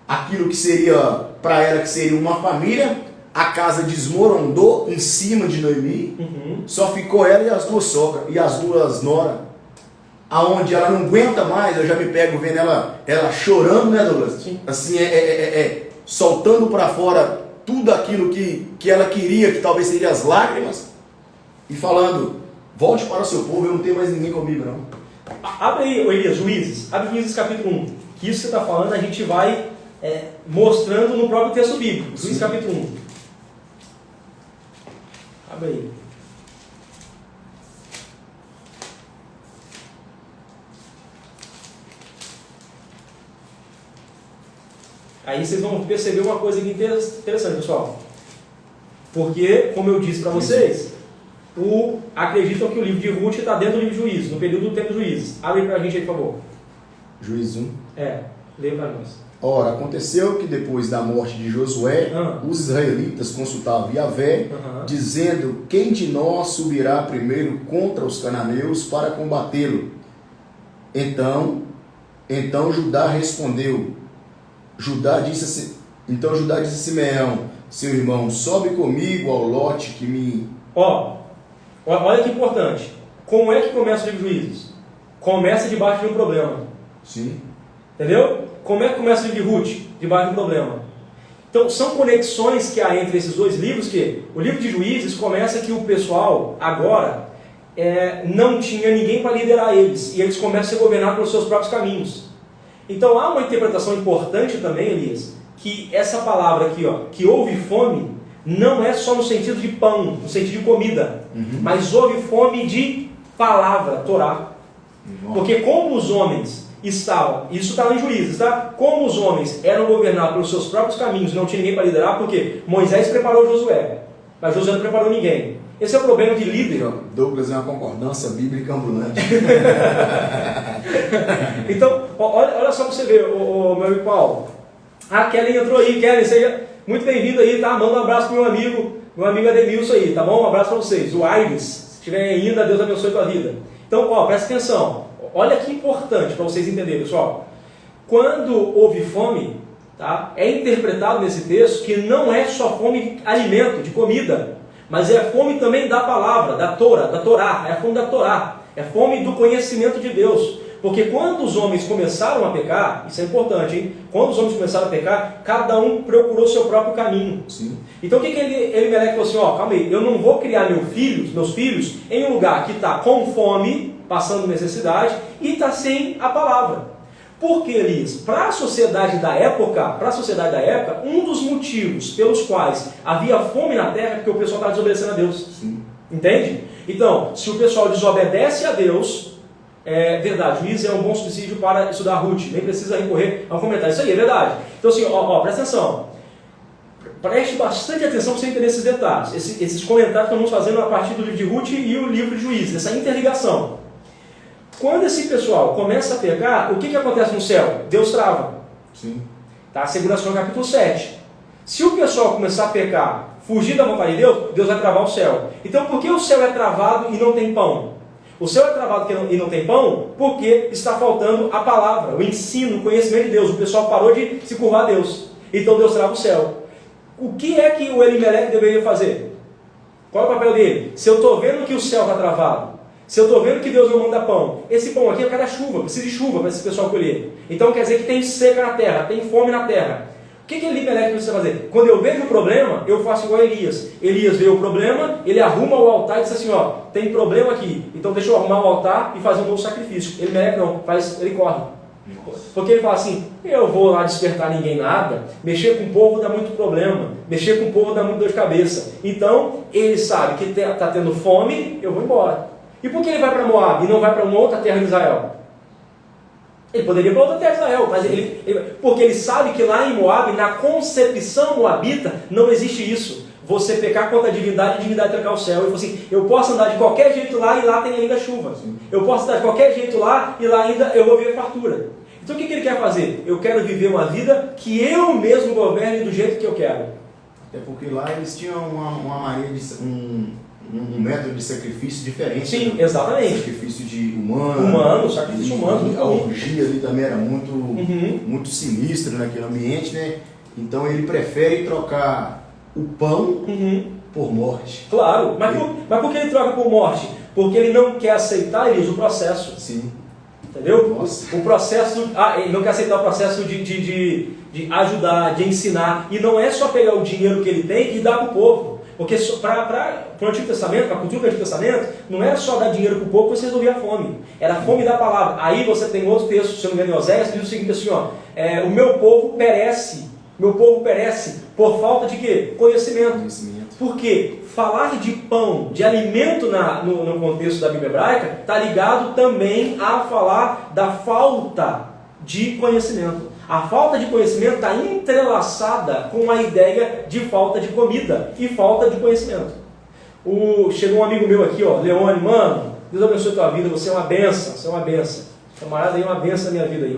Speaker 2: aquilo que seria para ela, que seria uma família. A casa desmoronou em cima de Noemi, só ficou ela e as 2 sogras, e as 2 noras, aonde ela não aguenta mais. Eu já me pego vendo ela chorando, né, Douglas?
Speaker 1: Sim.
Speaker 2: Assim, soltando para fora tudo aquilo que ela queria, que talvez seriam as lágrimas, e falando: volte para o seu povo, eu não tenho mais ninguém comigo, não.
Speaker 1: Abre aí, Elias, Juízes, abre Juízes capítulo 1, que isso que você está falando a gente vai mostrando no próprio texto bíblico. Juízes capítulo 1. Abre aí. Aí vocês vão perceber uma coisa aqui interessante, pessoal. Porque, como eu disse para vocês, acreditam que o livro de Ruth está dentro do livro de Juízes, no período do tempo de Juízes. Abre para a gente aí, por favor.
Speaker 2: Juízes 1.
Speaker 1: Lê para nós.
Speaker 2: Ora, aconteceu que depois da morte de Josué, os israelitas consultavam Yahvé, dizendo: quem de nós subirá primeiro contra os cananeus para combatê-lo? Então Judá respondeu. Judá disse a Simeão, seu irmão: sobe comigo ao lote que me...
Speaker 1: Olha que importante. Como é que começa o livro de Juízes? Começa debaixo de um problema.
Speaker 2: Sim.
Speaker 1: Entendeu? Como é que começa o livro de Ruth? Debaixo de um problema. Então, são conexões que há entre esses 2 livros, que o livro de Juízes começa que o pessoal, agora, não tinha ninguém para liderar eles, e eles começam a ser governados pelos seus próprios caminhos. Então, há uma interpretação importante também, Elias, que essa palavra aqui, que houve fome, não é só no sentido de pão, no sentido de comida, mas houve fome de palavra, Torá. Porque como os homens estavam, isso está em Juízes, tá? Como os homens eram governados pelos seus próprios caminhos, não tinha ninguém para liderar, porque Moisés preparou Josué, mas Josué não preparou ninguém. Esse é o problema de líder.
Speaker 2: Douglas é uma concordância bíblica ambulante.
Speaker 1: Então, olha só para você ver, meu amigo Paulo. A Kelly entrou aí. Kelly, seja muito bem-vindo aí, tá? Manda um abraço para meu amigo Ademilson aí, tá bom? Um abraço para vocês. O Aires, se estiver ainda, Deus abençoe a tua vida. Então, presta atenção. Olha que importante para vocês entenderem, pessoal. Quando houve fome, tá? É interpretado nesse texto que não é só fome de alimento, de comida, mas é fome também da palavra, da Torá, é a fome da Torá, é fome do conhecimento de Deus. Porque quando os homens começaram a pecar, isso é importante, hein? Quando os homens começaram a pecar, cada um procurou seu próprio caminho.
Speaker 2: Sim.
Speaker 1: Então o que Elimelec falou assim, calma aí, eu não vou criar meus filhos em um lugar que está com fome, passando necessidade, e está sem a palavra. Porque, Elias, para a sociedade da época, um dos motivos pelos quais havia fome na terra é porque o pessoal estava desobedecendo a Deus.
Speaker 2: Sim.
Speaker 1: Entende? Então, se o pessoal desobedece a Deus, é verdade, Juízes é um bom subsídio para estudar Ruth, nem precisa recorrer a um comentário. Isso aí é verdade. Então, assim, presta atenção. Preste bastante atenção para você entender esses detalhes. Esses comentários que nós vamos fazendo a partir do livro de Ruth e o livro de Juízes, essa interligação. Quando esse pessoal começa a pecar, o que acontece no céu? Deus trava.
Speaker 2: Sim.
Speaker 1: Tá? 2 Samuel capítulo 7. Se o pessoal começar a pecar, fugir da vontade de Deus, Deus vai travar o céu. Então, por que o céu é travado e não tem pão? O céu é travado e não tem pão porque está faltando a palavra, o ensino, o conhecimento de Deus. O pessoal parou de se curvar a Deus. Então Deus trava o céu. O que é que o Elimelec deveria fazer? Qual é o papel dele? Se eu estou vendo que o céu está travado, se eu estou vendo que Deus não manda pão, esse pão aqui é cada chuva, precisa de chuva para esse pessoal colher. Então quer dizer que tem seca na terra, tem fome na terra. O que Elimelec precisa fazer? Quando eu vejo o problema, eu faço igual a Elias. Elias vê o problema, ele arruma o altar e diz assim, tem problema aqui, então deixa eu arrumar o altar e fazer um novo sacrifício. Elimelec não, ele corre. Porque ele fala assim, eu vou lá despertar ninguém nada, mexer com o povo dá muito problema, mexer com o povo dá muito dor de cabeça. Então, ele sabe que está tendo fome, eu vou embora. E por que ele vai para Moab e não vai para uma outra terra de Israel? Ele poderia ir para outra terra de Israel, mas porque ele sabe que lá em Moab, na concepção moabita, não existe isso. Você pecar contra a divindade trancar o céu. Ele falou assim, eu posso andar de qualquer jeito lá e lá tem ainda chuva. Eu posso andar de qualquer jeito lá e lá ainda eu vou ver fartura. Então o que ele quer fazer? Eu quero viver uma vida que eu mesmo governe do jeito que eu quero.
Speaker 2: Até porque lá eles tinham uma maneira de um método de sacrifício diferente.
Speaker 1: Sim, né? Exatamente.
Speaker 2: Sacrifício de humano,
Speaker 1: sacrifício humano.
Speaker 2: A orgia ali também era muito sinistro naquele ambiente, né? Então ele prefere trocar o pão por morte.
Speaker 1: Claro, mas por que ele troca por morte? Porque ele não quer aceitar, ele usa o processo.
Speaker 2: Sim.
Speaker 1: Entendeu?
Speaker 2: Nossa.
Speaker 1: O processo, ele não quer aceitar o processo de ajudar, de ensinar. E não é só pegar o dinheiro que ele tem e dar para o povo. Porque para o Antigo Testamento, para a cultura do Antigo Testamento, não era só dar dinheiro para o povo que você resolvia a fome. Era a fome da palavra. Aí você tem outro texto, se eu não me engano, em Oséias, que diz o seguinte assim, ó, o meu povo perece por falta de quê? Conhecimento. Porque falar de pão, de alimento no contexto da Bíblia hebraica, está ligado também a falar da falta de conhecimento. A falta de conhecimento está entrelaçada com a ideia de falta de comida e falta de conhecimento. Chegou um amigo meu aqui, ó, Leone, mano, Deus abençoe a tua vida, você é uma benção, Camarada aí, uma benção na minha vida aí,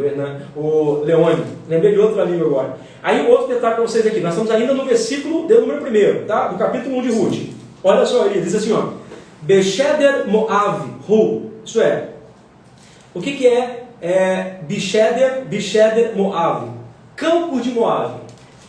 Speaker 1: o Leone. Lembrei de outro amigo agora. Aí outro detalhe para vocês aqui, nós estamos ainda no versículo de número 1, tá? Do capítulo 1 de Ruth. Olha só, ele diz assim, ó, Becheder Moav, isso é, o que é Becheder Moav? Campos de Moav.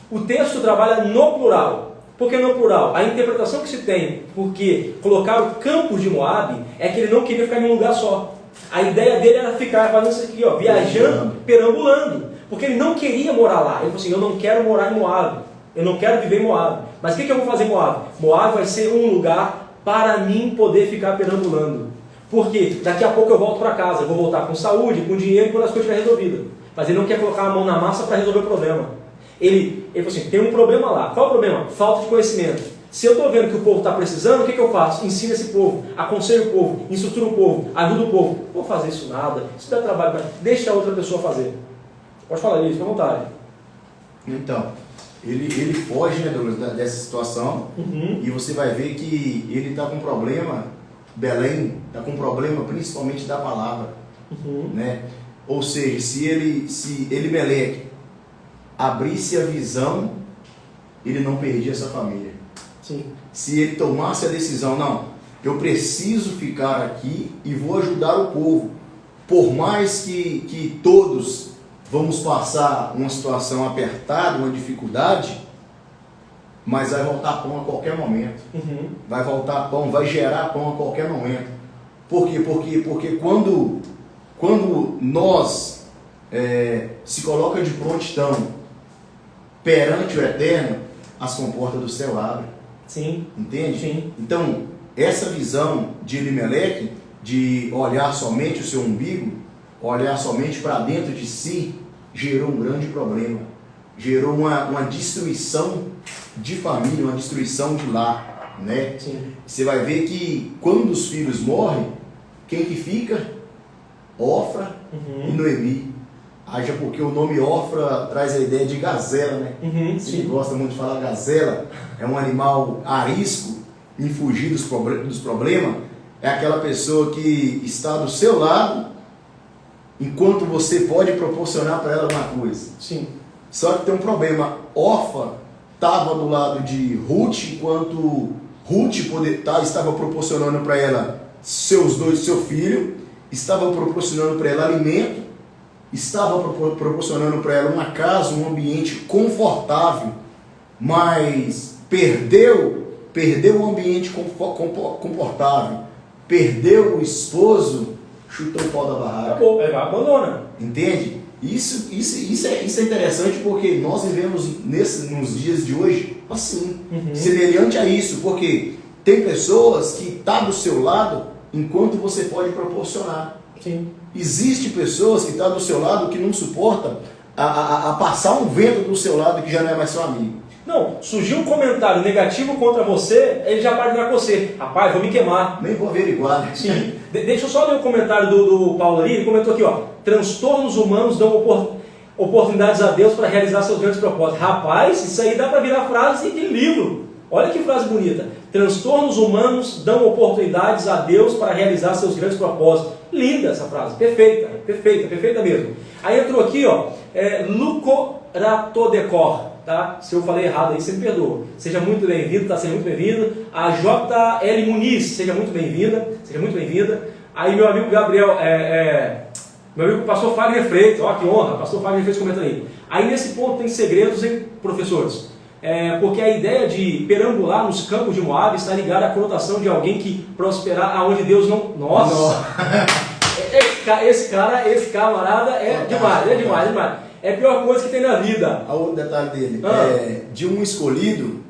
Speaker 1: O texto trabalha no plural. Por que no plural? A interpretação que se tem, porque colocaram campos de Moab, é que ele não queria ficar em um lugar só. A ideia dele era ficar fazendo isso aqui, ó, viajando, perambulando. Porque ele não queria morar lá. Ele falou assim, eu não quero morar em Moab. Eu não quero viver em Moab. Mas o que eu vou fazer em Moab? Moab vai ser um lugar para mim poder ficar perambulando. Porque daqui a pouco eu volto para casa. Eu vou voltar com saúde, com dinheiro e quando as coisas estiverem resolvidas. Mas ele não quer colocar a mão na massa para resolver o problema. Ele falou assim, tem um problema lá. Qual é o problema? Falta de conhecimento. Se eu estou vendo que o povo está precisando, o que eu faço? Ensino esse povo, aconselho o povo, instruturo o povo, ajudo o povo. Não vou fazer isso nada, isso dá trabalho, deixa a outra pessoa fazer. Pode falar isso, fica à vontade.
Speaker 2: Então, ele foge, né, Douglas, dessa situação, e você vai ver que ele está com problema, Belém está com problema principalmente da palavra. Né? Ou seja, se Elimeleque abrisse a visão, ele não perdia essa família.
Speaker 1: Sim.
Speaker 2: Se ele tomasse a decisão, não, eu preciso ficar aqui e vou ajudar o povo, por mais que todos vamos passar uma situação apertada, uma dificuldade, mas vai voltar pão a qualquer momento. Vai voltar pão, vai gerar pão a qualquer momento. Por quê? Porque quando nós se coloca de prontidão perante o Eterno, as comportas do céu abrem.
Speaker 1: Sim.
Speaker 2: Entende?
Speaker 1: Sim.
Speaker 2: Então, essa visão de Elimeleque, de olhar somente o seu umbigo, olhar somente para dentro de si, gerou um grande problema. Gerou uma destruição de família, uma destruição de lar. Né?
Speaker 1: Sim.
Speaker 2: Você vai ver que quando os filhos morrem, quem que fica? Ofra e Noemi. Haja porque o nome Ofra traz a ideia de gazela, né? Você gosta muito de falar gazela, é um animal arisco, em fugir dos problemas, é aquela pessoa que está do seu lado, enquanto você pode proporcionar para ela alguma coisa.
Speaker 1: Sim.
Speaker 2: Só que tem um problema, Orfa estava do lado de Ruth, enquanto Ruth estava proporcionando para ela seu filho, estava proporcionando para ela alimento, estava proporcionando para ela uma casa, um ambiente confortável, mas perdeu o ambiente confortável, perdeu o esposo, chutou o pau da barraca.
Speaker 1: Acabou, abandona.
Speaker 2: Entende? Isso é interessante porque nós vivemos nos dias de hoje assim, semelhante a isso, porque tem pessoas que estão do seu lado enquanto você pode proporcionar.
Speaker 1: Sim.
Speaker 2: Existe pessoas que estão do seu lado que não suportam a passar um vento do seu lado que já não é mais seu amigo.
Speaker 1: Não, surgiu um comentário negativo contra você, ele já vai virar com você. Rapaz, vou me queimar.
Speaker 2: Nem vou averiguar.
Speaker 1: Sim. Deixa eu só ler o comentário do Paulo ali, ele comentou aqui, ó. Transtornos humanos dão oportunidades a Deus para realizar seus grandes propósitos. Rapaz, isso aí dá para virar frase de livro. Olha que frase bonita. Transtornos humanos dão oportunidades a Deus para realizar seus grandes propósitos. Linda essa frase, perfeita, perfeita, perfeita mesmo. Aí entrou aqui, ó, Lucoratodecor, tá? Se eu falei errado aí, você me perdoa. Seja muito bem-vindo, tá sendo muito bem-vindo. A JL Muniz, seja muito bem-vinda, seja muito bem-vinda. Aí meu amigo Gabriel, meu amigo pastor Fagner Freitas, ó que honra, pastor Fagner Freitas comentando aí. Aí nesse ponto tem segredos, hein, professores? Porque a ideia de perambular nos campos de Moab está ligada à conotação de alguém que prosperar aonde Deus não... Nossa! Esse camarada é demais, é demais, é demais. É a pior coisa que tem na vida.
Speaker 2: O outro detalhe dele, de um escolhido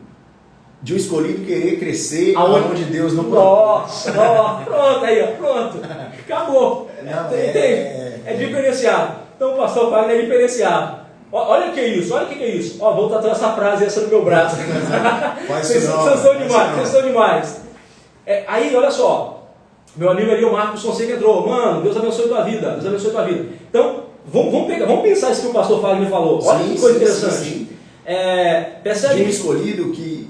Speaker 2: querer crescer aonde Deus não plantou.
Speaker 1: Nossa, pronto, aí, ó, pronto. Acabou. É diferenciado. Então o pastor Wagner é diferenciado. Olha o que é isso, olha o que é isso. Ó, vou tatuar essa frase essa no meu braço. Vocês são demais, vocês são demais. Aí, olha só. Meu amigo ali, o Marcos Fonseca entrou. Mano, Deus abençoe tua vida. Deus abençoe tua vida. Então, vamos pensar isso que o pastor Fagner falou. Olha que coisa interessante. Percebe?
Speaker 2: De um escolhido que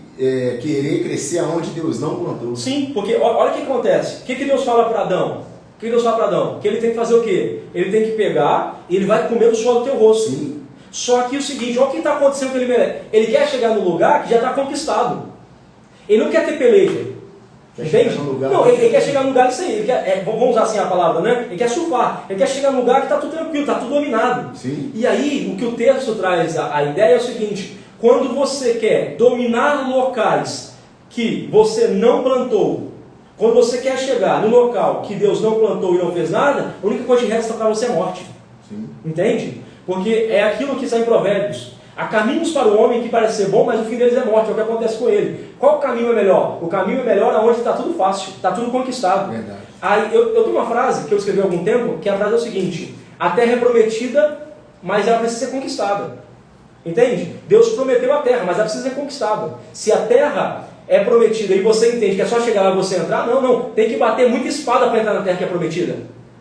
Speaker 2: querer crescer aonde Deus não plantou.
Speaker 1: Sim, porque olha o que acontece. O que Deus fala para Adão? O que Deus fala para Adão? Que ele tem que fazer o quê? Ele tem que pegar e ele vai comer do suor do teu rosto.
Speaker 2: Sim.
Speaker 1: Só que o seguinte, olha o que está acontecendo com ele. Ele quer chegar no lugar que já está conquistado. Ele não quer ter peleja. Entende? Não, ele quer chegar no lugar isso aí. Ele quer, vamos usar assim a palavra, né? Ele quer surfar. Ele quer chegar no lugar que está tudo tranquilo, está tudo dominado.
Speaker 2: Sim.
Speaker 1: E aí, o que o texto traz, a ideia é o seguinte: quando você quer dominar locais que você não plantou, quando você quer chegar no local que Deus não plantou e não fez nada, a única coisa que resta para você é morte.
Speaker 2: Sim.
Speaker 1: Entende? Porque é aquilo que está em Provérbios. Há caminhos para o homem que parece ser bom, mas o fim deles é morte, é o que acontece com ele. Qual caminho é melhor? O caminho é melhor aonde está tudo fácil, está tudo conquistado.
Speaker 2: Verdade.
Speaker 1: Aí, eu tenho uma frase que eu escrevi há algum tempo, que a frase é o seguinte: a terra é prometida, mas ela precisa ser conquistada. Entende? Deus prometeu a terra, mas ela precisa ser conquistada. Se a terra é prometida e você entende que é só chegar lá e você entrar, não. Tem que bater muita espada para entrar na terra que é prometida.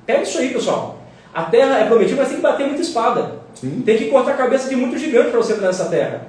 Speaker 1: Pega isso aí, pessoal. A terra é prometida, mas tem que bater muita espada.
Speaker 2: Sim. Tem
Speaker 1: que cortar a cabeça de muito gigante para você entrar nessa terra.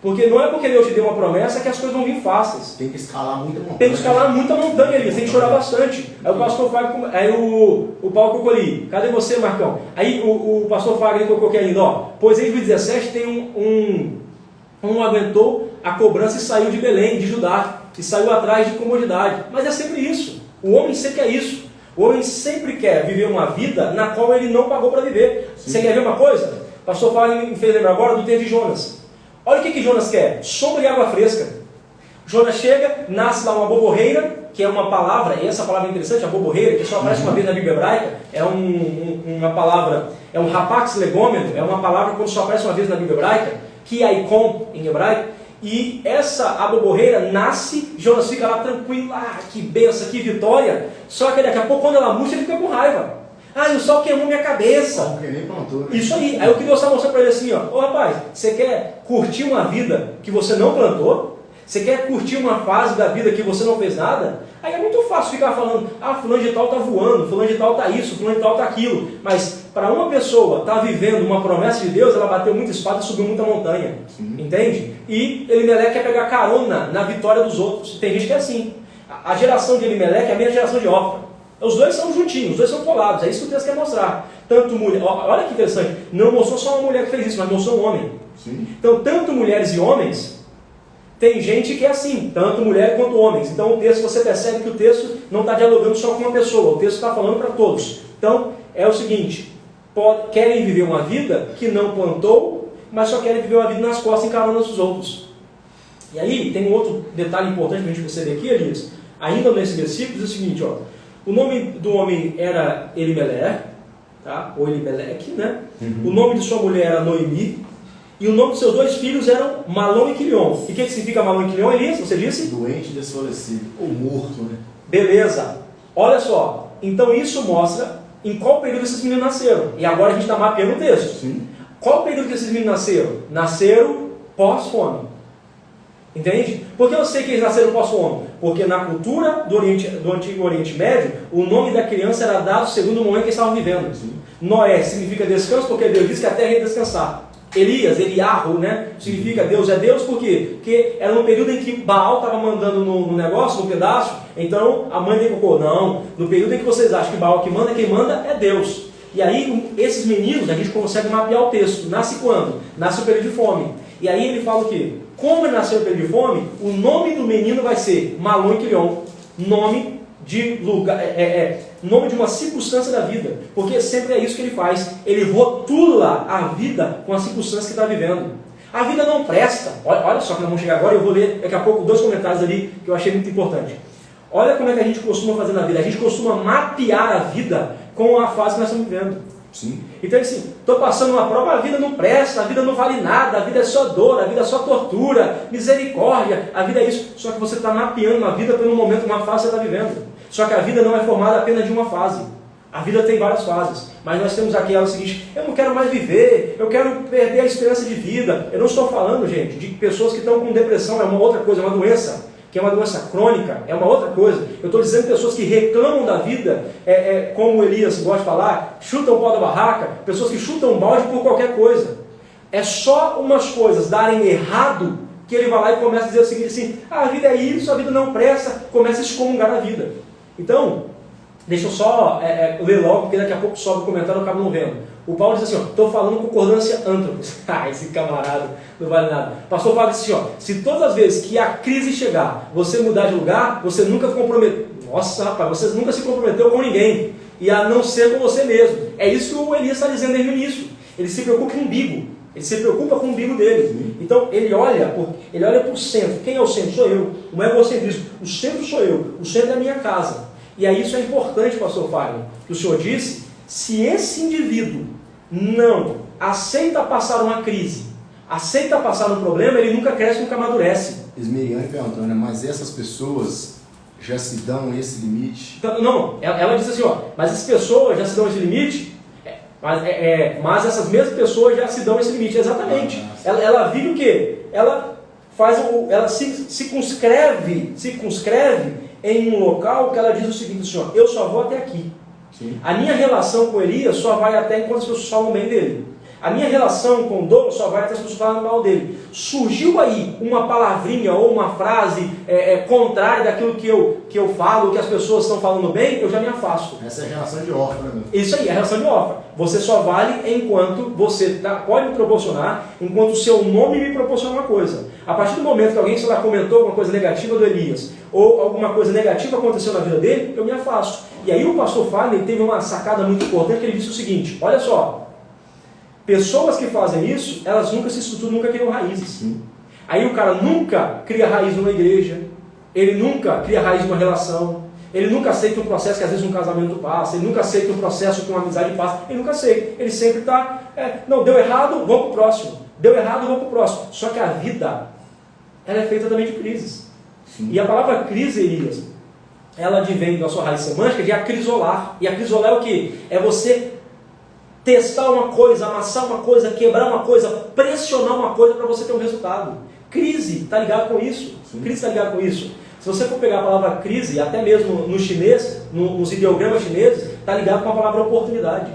Speaker 1: Porque não é porque Deus te deu uma promessa que as coisas vão vir fáceis.
Speaker 2: Tem que escalar muita montanha.
Speaker 1: Tem que escalar muita montanha ali, tem que chorar bastante. Aí o pastor Fagner, aí o Paulo colocou ali, cadê você, Marcão? Aí o pastor Fagner colocou aqui ainda, ó. Pois em 2017 tem um aguentou a cobrança e saiu de Belém, de Judá, e saiu atrás de comodidade. Mas é sempre isso. O homem sempre quer isso. O homem sempre quer viver uma vida na qual ele não pagou para viver. Sim. Você quer ver uma coisa? O pastor Fagner me fez lembrar agora do texto de Jonas. Olha o que Jonas quer: sombra e água fresca. Jonas chega, nasce lá uma boborreira, que é uma palavra, e essa palavra é interessante, a boborreira, que só aparece uma vez na Bíblia hebraica, é uma palavra, é um rapax legômeno, é uma palavra quando só aparece uma vez na Bíblia hebraica, que é icon em hebraico, e a boborreira nasce, Jonas fica lá tranquilo, que benção, que vitória, só que daqui a pouco quando ela murcha ele fica com raiva. O sol queimou minha cabeça. Isso aí. Aí o que Deus está mostrando para ele assim, ó: ô rapaz, você quer curtir uma vida que você não plantou? Você quer curtir uma fase da vida que você não fez nada? Aí é muito fácil ficar falando: fulano de tal está voando, fulano de tal está isso, fulano de tal está aquilo. Mas para uma pessoa estar vivendo uma promessa de Deus, ela bateu muita espada e subiu muita montanha. Sim. Entende? E Elimelec quer pegar carona na vitória dos outros. Tem gente que é assim. A geração de Elimelec é a minha geração de Ofra. Os dois são juntinhos, os dois são colados, é isso que o texto quer mostrar. Tanto mulher, olha que interessante, não mostrou só uma mulher que fez isso, mas mostrou um homem.
Speaker 2: Sim.
Speaker 1: Então, tanto mulheres e homens, tem gente que é assim, tanto mulher quanto homens. Então, o texto, você percebe que o texto não está dialogando só com uma pessoa, o texto está falando para todos. Então, é o seguinte: querem viver uma vida que não plantou, mas só querem viver uma vida nas costas encarando os outros. E aí, tem um outro detalhe importante para a gente perceber aqui, Elias, ainda nesse versículo, diz o seguinte, ó: o nome do homem era Elimelec, tá? Ou Elimelec, né? O nome de sua mulher era Noemi, e o nome de seus dois filhos eram Malom e Quilion. E o que significa Malom e Quilion, Elias? Você disse?
Speaker 2: Doente, desfalecido, ou morto, né?
Speaker 1: Beleza. Olha só. Então isso mostra em qual período esses meninos nasceram. E agora a gente está mapeando o texto.
Speaker 2: Sim.
Speaker 1: Qual período que esses meninos nasceram? Nasceram pós-fome. Entende? Por que eu sei que eles nasceram pós-fome? Porque na cultura do Antigo Oriente Médio, o nome da criança era dado segundo o momento que eles estavam vivendo.
Speaker 2: Sim.
Speaker 1: Noé significa descanso, porque Deus disse que a terra ia descansar. Elias, Eliarro, né? Significa Deus é Deus, por quê? Porque era no período em que Baal estava mandando no negócio, no pedaço, então a mãe dele colocou, não, no período em que vocês acham que Baal que manda, quem manda é Deus. E aí, esses meninos, a gente consegue mapear o texto. Nasce quando? Nasce o período de fome. E aí ele fala o quê? Como ele nasceu no período de fome, o nome do menino vai ser Malon e Quilion, nome de lugar, nome de uma circunstância da vida, porque sempre é isso que ele faz, ele rotula a vida com a circunstância que está vivendo. A vida não presta, olha só que nós vamos chegar agora, eu vou ler daqui a pouco 2 comentários ali que eu achei muito importante. Olha como é que a gente costuma fazer na vida, a gente costuma mapear a vida com a fase que nós estamos vivendo.
Speaker 2: Sim.
Speaker 1: Então assim, estou passando uma prova, a vida não presta, a vida não vale nada, a vida é só dor, a vida é só tortura, misericórdia, a vida é isso. Só que você está mapeando a vida pelo momento, uma fase que você está vivendo. Só que a vida não é formada apenas de uma fase. A vida tem várias fases. Mas nós temos aqui o seguinte, eu não quero mais viver, eu quero perder a esperança de vida. Eu não estou falando, gente, de pessoas que estão com depressão, é uma outra coisa, é uma doença, que é uma doença crônica, é uma outra coisa. Eu estou dizendo pessoas que reclamam da vida, como o Elias gosta de falar, chutam o pau da barraca, pessoas que chutam um balde por qualquer coisa. É só umas coisas darem errado que ele vai lá e começa a dizer o seguinte assim, a vida é isso, a vida não presta, começa a excomungar a vida. Então, deixa eu só ler logo, porque daqui a pouco sobe o comentário e eu acabo não vendo. O Paulo diz assim, estou falando concordância antropos. Esse camarada não vale nada. O pastor fala assim, se todas as vezes que a crise chegar, você mudar de lugar, você nunca comprometeu. Nossa, rapaz, você nunca se comprometeu com ninguém. E a não ser com você mesmo. É isso que o Elias está dizendo desde o início. Ele se preocupa com o umbigo. Ele se preocupa com o umbigo dele. Então, ele olha para o centro. Quem é o centro? Sou eu. O egocentrismo. O centro sou eu. O centro é a minha casa. E aí isso é importante, pastor Fagner, que o senhor disse, se esse indivíduo não aceita passar uma crise, aceita passar um problema, ele nunca cresce, nunca amadurece.
Speaker 2: Esmeriane perguntando, mas essas pessoas já se dão esse limite?
Speaker 1: Então, não, ela diz assim, mas essas pessoas já se dão esse limite? Mas essas mesmas pessoas já se dão esse limite, exatamente. Ela vive o quê? Ela se circunscreve em um local que ela diz o seguinte, eu só vou até aqui. Sim. A minha relação com Elias só vai até enquanto as pessoas falam bem dele. A minha relação com Douglas só vai até as pessoas falam mal dele. Surgiu aí uma palavrinha ou uma frase contrária daquilo que eu falo, que as pessoas estão falando bem, eu já me afasto.
Speaker 2: Essa é a relação de órfã, né?
Speaker 1: Isso aí, é a relação de órfã. Você só vale enquanto você pode me proporcionar, enquanto o seu nome me proporciona uma coisa. A partir do momento que alguém, sei lá, comentou alguma coisa negativa do Elias, ou alguma coisa negativa aconteceu na vida dele, eu me afasto. E aí o pastor Fagner teve uma sacada muito importante, que ele disse o seguinte, olha só, pessoas que fazem isso, elas nunca se estruturam, nunca criam raízes. Sim. Aí o cara nunca cria raiz numa igreja, ele nunca cria raiz numa relação, ele nunca aceita um processo que às vezes um casamento passa, ele nunca aceita um processo que uma amizade passa, ele nunca aceita, ele sempre está, não, deu errado, vamos para o próximo, deu errado, vamos para o próximo. Só que a vida, ela é feita também de crises. Sim. E a palavra crise, Elias, ela advém da sua raiz semântica de acrisolar. E acrisolar é o quê? É você testar uma coisa, amassar uma coisa, quebrar uma coisa, pressionar uma coisa para você ter um resultado. Crise está ligado com isso. Sim. Crise está ligado com isso. Se você for pegar a palavra crise, até mesmo no chinês, nos ideogramas chineses, está ligado com a palavra oportunidade.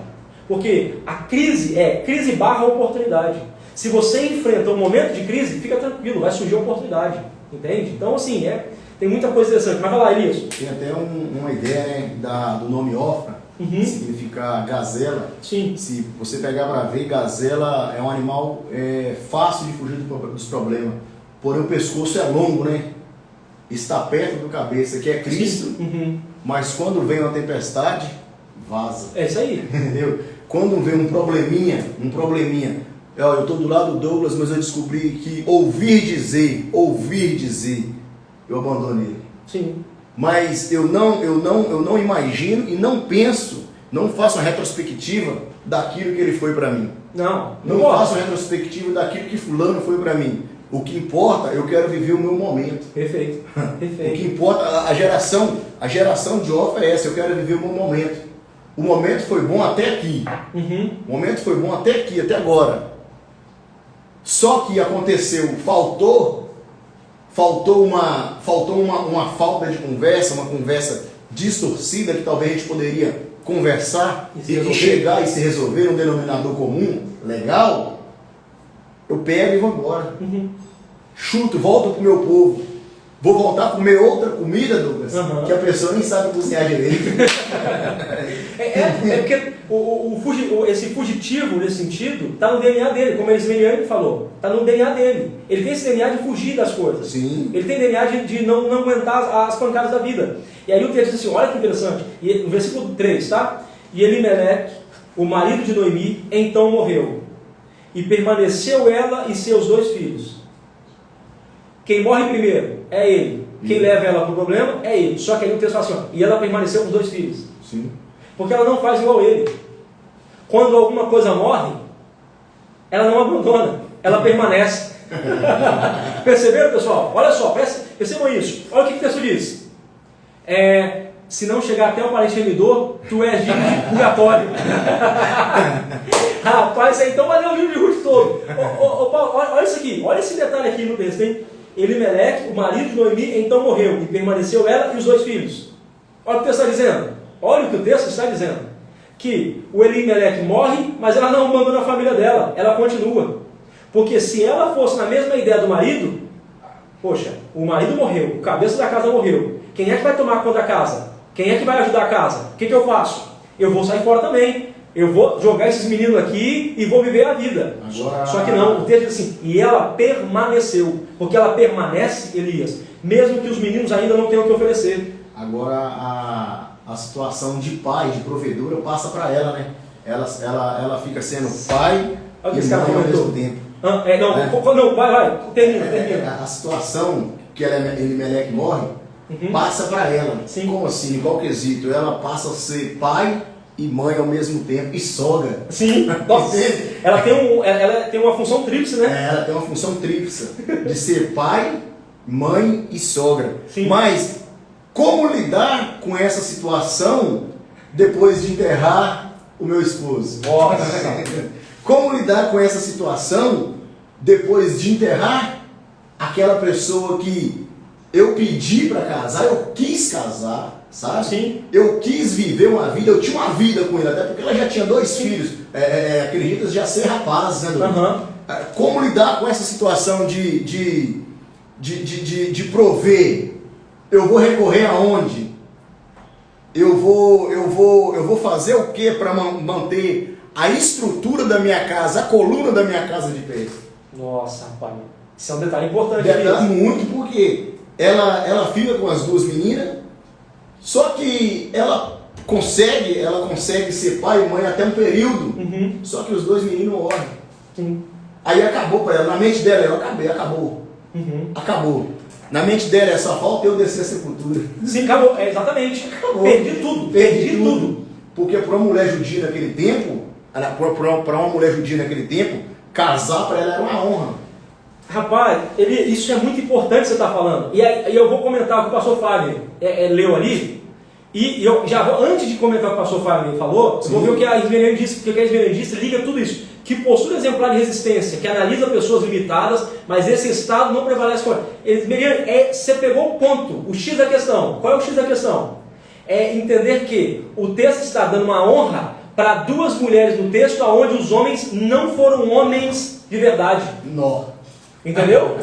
Speaker 1: Porque a crise é crise / oportunidade. Se você enfrenta um momento de crise, fica tranquilo, vai surgir oportunidade. Entende? Então, assim, tem muita coisa interessante. Mas vai lá, Elias.
Speaker 2: Tem até uma ideia, né, do nome órfã, que significa gazela.
Speaker 1: Sim.
Speaker 2: Se você pegar para ver, gazela é um animal fácil de fugir dos problemas. Porém, o pescoço é longo, né? Está perto do cabeça, que é Cristo. Mas quando vem uma tempestade, vaza.
Speaker 1: É isso aí.
Speaker 2: Entendeu? Quando vem um probleminha, eu estou do lado do Douglas, mas eu descobri que ouvir dizer, eu abandono ele.
Speaker 1: Sim.
Speaker 2: Mas eu não imagino e não penso, não faço uma retrospectiva daquilo que ele foi para mim.
Speaker 1: Não
Speaker 2: faço uma retrospectiva daquilo que fulano foi para mim. O que importa, eu quero viver o meu momento.
Speaker 1: Perfeito.
Speaker 2: O que importa, a geração de órfã é essa, eu quero viver o meu momento. o momento foi bom até aqui. O momento foi bom até aqui, até agora. Só que aconteceu, faltou uma falta de conversa, uma conversa distorcida que talvez a gente poderia conversar e chegar e se resolver um denominador comum, legal. Eu pego e vou embora. Chuto, volto pro meu povo. Vou voltar a comer outra comida, Douglas, que a pessoa nem sabe cozinhar direito.
Speaker 1: Porque esse fugitivo, nesse sentido, está no DNA dele, como a Elismeliane falou. Está no DNA dele. Ele tem esse DNA de fugir das coisas.
Speaker 2: Sim.
Speaker 1: Ele tem DNA de não aguentar as pancadas da vida. E aí o texto diz assim, olha que interessante, e no versículo 3, tá? E Elimeleque, o marido de Noemi, então morreu. E permaneceu ela e seus 2 filhos. Quem morre primeiro é ele. Quem leva ela para o problema é ele. Só que aí o texto fala assim, ó, e ela permaneceu com os 2 filhos.
Speaker 2: Sim.
Speaker 1: Porque ela não faz igual ele. Quando alguma coisa morre, ela não abandona, ela permanece. Perceberam, pessoal? Olha só, percebam isso. Olha o que o texto diz. Se não chegar até o parente remidor, tu és digno de purgatório. Rapaz, então vai ler o livro de Ruth todo. Paulo, olha isso aqui, olha esse detalhe aqui no texto, hein? Elimeleque, o marido de Noemi, então morreu, e permaneceu ela e os 2 filhos. Olha o que o texto está dizendo. Olha o que o texto está dizendo. Que o Elimeleque morre, mas ela não abandona a família dela, ela continua. Porque se ela fosse na mesma ideia do marido, poxa, o marido morreu, o cabeça da casa morreu. Quem é que vai tomar conta da casa? Quem é que vai ajudar a casa? O que eu faço? Eu vou sair fora também. Eu vou jogar esses meninos aqui e vou viver a vida. Agora... Só que não, o texto diz assim, e ela permaneceu. Porque ela permanece, Elias, mesmo que os meninos ainda não tenham o que oferecer.
Speaker 2: Agora a situação de pai, de provedora, passa para ela, né? Ela fica sendo pai e mãe ao mesmo tempo.
Speaker 1: Não, vai, termina.
Speaker 2: A situação que Elimeleque morre, passa para ela.
Speaker 1: Sim.
Speaker 2: Como assim? Igual quesito. Ela passa a ser pai e mãe ao mesmo tempo, e sogra.
Speaker 1: Sim, nossa, ela tem uma função tríplice, né?
Speaker 2: Ela tem uma função tríplice, de ser pai, mãe e sogra.
Speaker 1: Sim.
Speaker 2: Mas, como lidar com essa situação depois de enterrar o meu esposo?
Speaker 1: Nossa!
Speaker 2: Como lidar com essa situação depois de enterrar aquela pessoa que eu pedi para casar, eu quis casar, sabe?
Speaker 1: Sim.
Speaker 2: Eu quis viver uma vida, eu tinha uma vida com ele, até porque ela já tinha 2 filhos, acredita já ser rapazes, né, Douglas? Como lidar com essa situação de prover? Eu vou recorrer aonde? Eu vou fazer o que para manter a estrutura da minha casa, a coluna da minha casa de pé?
Speaker 1: Nossa, rapaz, isso é um detalhe importante.
Speaker 2: Detalhe muito, porque ela fica com as 2 meninas, só que ela consegue ser pai e mãe até um período, só que os 2 meninos morrem.
Speaker 1: Sim.
Speaker 2: Aí acabou para ela, na mente dela, acabou. Acabou. Na mente dela, só falta eu descer a sepultura.
Speaker 1: Sim, acabou, exatamente. Acabou. Perdi tudo.
Speaker 2: Porque para uma mulher judia naquele tempo, casar para ela era uma honra.
Speaker 1: Rapaz, isso é muito importante que você está falando. E aí eu vou comentar o que o pastor Fábio leu ali. E eu já vou, antes de comentar o que o pastor Fábio falou, eu vou ver o que a Elismeliane disse, porque a Elismeliane disse liga tudo isso. Que postura exemplar de resistência, que analisa pessoas limitadas, mas esse estado não prevalece com ela. Elismeliane, você pegou o ponto, o X da questão. Qual é o X da questão? É entender que o texto está dando uma honra para 2 mulheres no texto, onde os homens não foram homens de verdade.
Speaker 2: Não.
Speaker 1: Entendeu?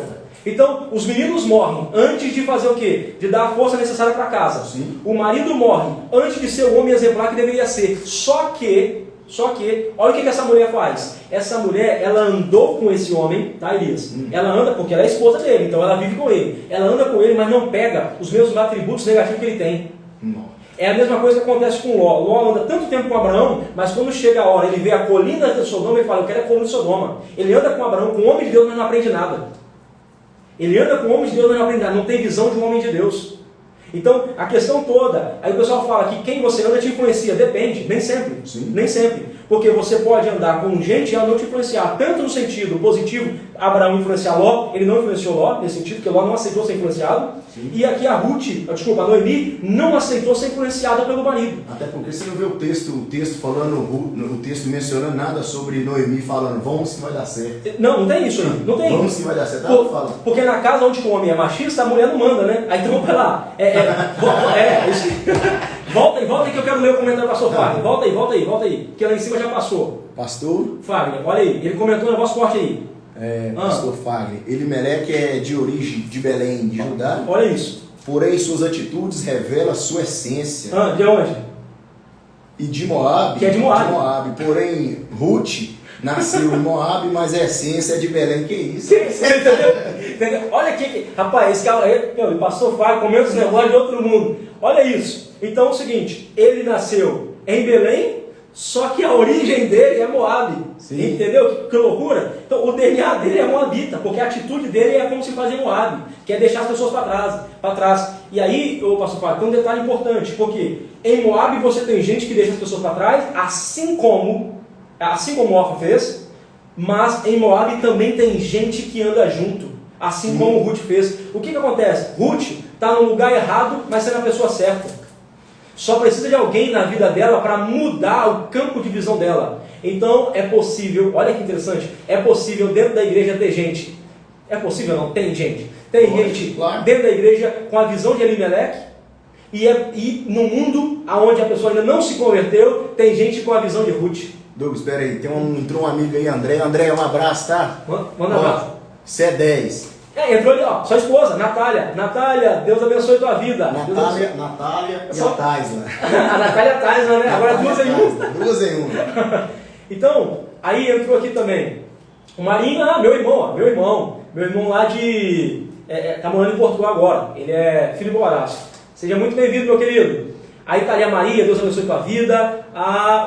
Speaker 1: Então, os meninos morrem antes de fazer o quê? De dar a força necessária para casa.
Speaker 2: Sim.
Speaker 1: O marido morre antes de ser o homem exemplar que deveria ser. Só que, olha o que essa mulher faz. Essa mulher, ela andou com esse homem, tá, Elias? Ela anda, porque ela é esposa dele, então ela vive com ele. Ela anda com ele, mas não pega os mesmos atributos negativos que ele tem.
Speaker 2: Não.
Speaker 1: É a mesma coisa que acontece com Ló. Ló anda tanto tempo com Abraão, mas quando chega a hora, ele vê a colina de Sodoma e fala, eu quero a colina de Sodoma. Ele anda com Abraão, com o homem de Deus, mas não aprende nada. Ele anda com o homem de Deus, mas não aprende nada. Não tem visão de um homem de Deus. Então, a questão toda, aí o pessoal fala que quem você anda te influencia. Depende, nem sempre.
Speaker 2: Sim.
Speaker 1: Nem sempre. Porque você pode andar com gente e ela não te influenciar, tanto no sentido positivo, Abraão influenciar Ló, ele não influenciou Ló, nesse sentido, porque Ló não aceitou ser influenciado. Sim. E aqui a Noemi, não aceitou ser influenciada pelo marido.
Speaker 2: Até porque você não vê o texto falando, o texto mencionando nada sobre Noemi falando, vamos que vai dar certo.
Speaker 1: Não tem isso aí, não tem.
Speaker 2: Vamos que vai dar certo,
Speaker 1: porque na casa onde o homem é machista, a mulher não manda, né? Aí então, vai lá. Isso. Volta aí que eu quero ler o comentário do pastor Fagner. Volta aí, que lá em cima já passou.
Speaker 2: Pastor
Speaker 1: Fagner, olha aí, ele comentou um negócio forte aí.
Speaker 2: Pastor Fagner, Elimeleque é de origem de Belém, de Judá.
Speaker 1: Olha isso.
Speaker 2: Porém, suas atitudes revelam a sua essência.
Speaker 1: De onde?
Speaker 2: E de Moabe.
Speaker 1: Que é de Moabe.
Speaker 2: Porém, Ruth nasceu em Moabe, mas a essência é de Belém. Que isso?
Speaker 1: Entendeu? Olha aqui, rapaz, esse cara, ele passou Fagner, comendo os negócios de outro mundo. Olha isso. Então é o seguinte, ele nasceu em Belém, só que a origem dele é Moabe. Sim. Entendeu? Que loucura. Então o DNA dele é moabita, porque a atitude dele é como se fazia em Moabe, que é deixar as pessoas para trás. E aí, pastor Fábio, tem um detalhe importante, porque em Moabe você tem gente que deixa as pessoas para trás, assim como Orfa fez, mas em Moabe também tem gente que anda junto, assim como Ruth fez. O que acontece? Ruth está no lugar errado, mas sendo a pessoa certa. Só precisa de alguém na vida dela para mudar o campo de visão dela. Então é possível, olha que interessante, é possível dentro da igreja ter gente. É possível não? Tem gente. Tem gente
Speaker 2: claro.
Speaker 1: Dentro da igreja com a visão de Elimeleque. E no mundo onde a pessoa ainda não se converteu, tem gente com a visão de Ruth.
Speaker 2: Douglas, espera aí, entrou um amigo aí, André. André, um abraço, tá?
Speaker 1: Manda um abraço.
Speaker 2: Você é 10.
Speaker 1: Entrou ali, ó, sua esposa, Natália, Deus abençoe tua vida.
Speaker 2: Natália e a Taisla.
Speaker 1: A Natália e a Taisla, né? Agora duas em uma.
Speaker 2: Duas em uma.
Speaker 1: Então, aí entrou aqui também o Marinho, meu irmão lá tá morando em Portugal agora, ele é filho do Horácio. Seja muito bem-vindo, meu querido. Aí tá ali a Maria, Deus abençoe tua vida.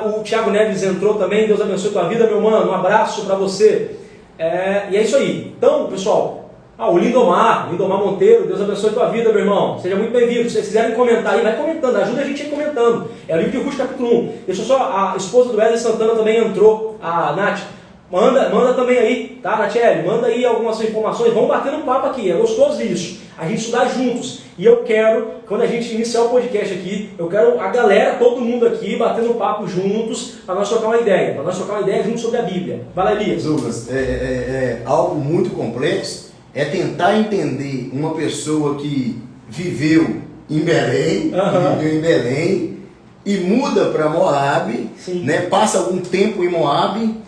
Speaker 1: O Thiago Neves entrou também, Deus abençoe tua vida, meu mano, um abraço para você. E é isso aí. Então, pessoal, o Lindomar Monteiro, Deus abençoe tua vida, meu irmão. Seja muito bem-vindo. Se vocês quiserem comentar aí, vai comentando, ajuda a gente aí comentando. É o livro de Ruth, capítulo 1. Deixa só, a esposa do Wesley Santana também entrou, a Nath. Manda também aí, tá, Nathiele? Manda aí algumas informações. Vamos bater um papo aqui, é gostoso isso. A gente estudar juntos. E eu quero, quando a gente iniciar o podcast aqui, eu quero a galera, todo mundo aqui, batendo papo juntos, para nós trocar uma ideia. Para nós trocar uma ideia junto sobre a Bíblia. Vai lá, Elias.
Speaker 2: Douglas, é algo muito complexo. É tentar entender uma pessoa que viveu em Belém, e muda para Moabe, né, passa algum tempo em Moabe,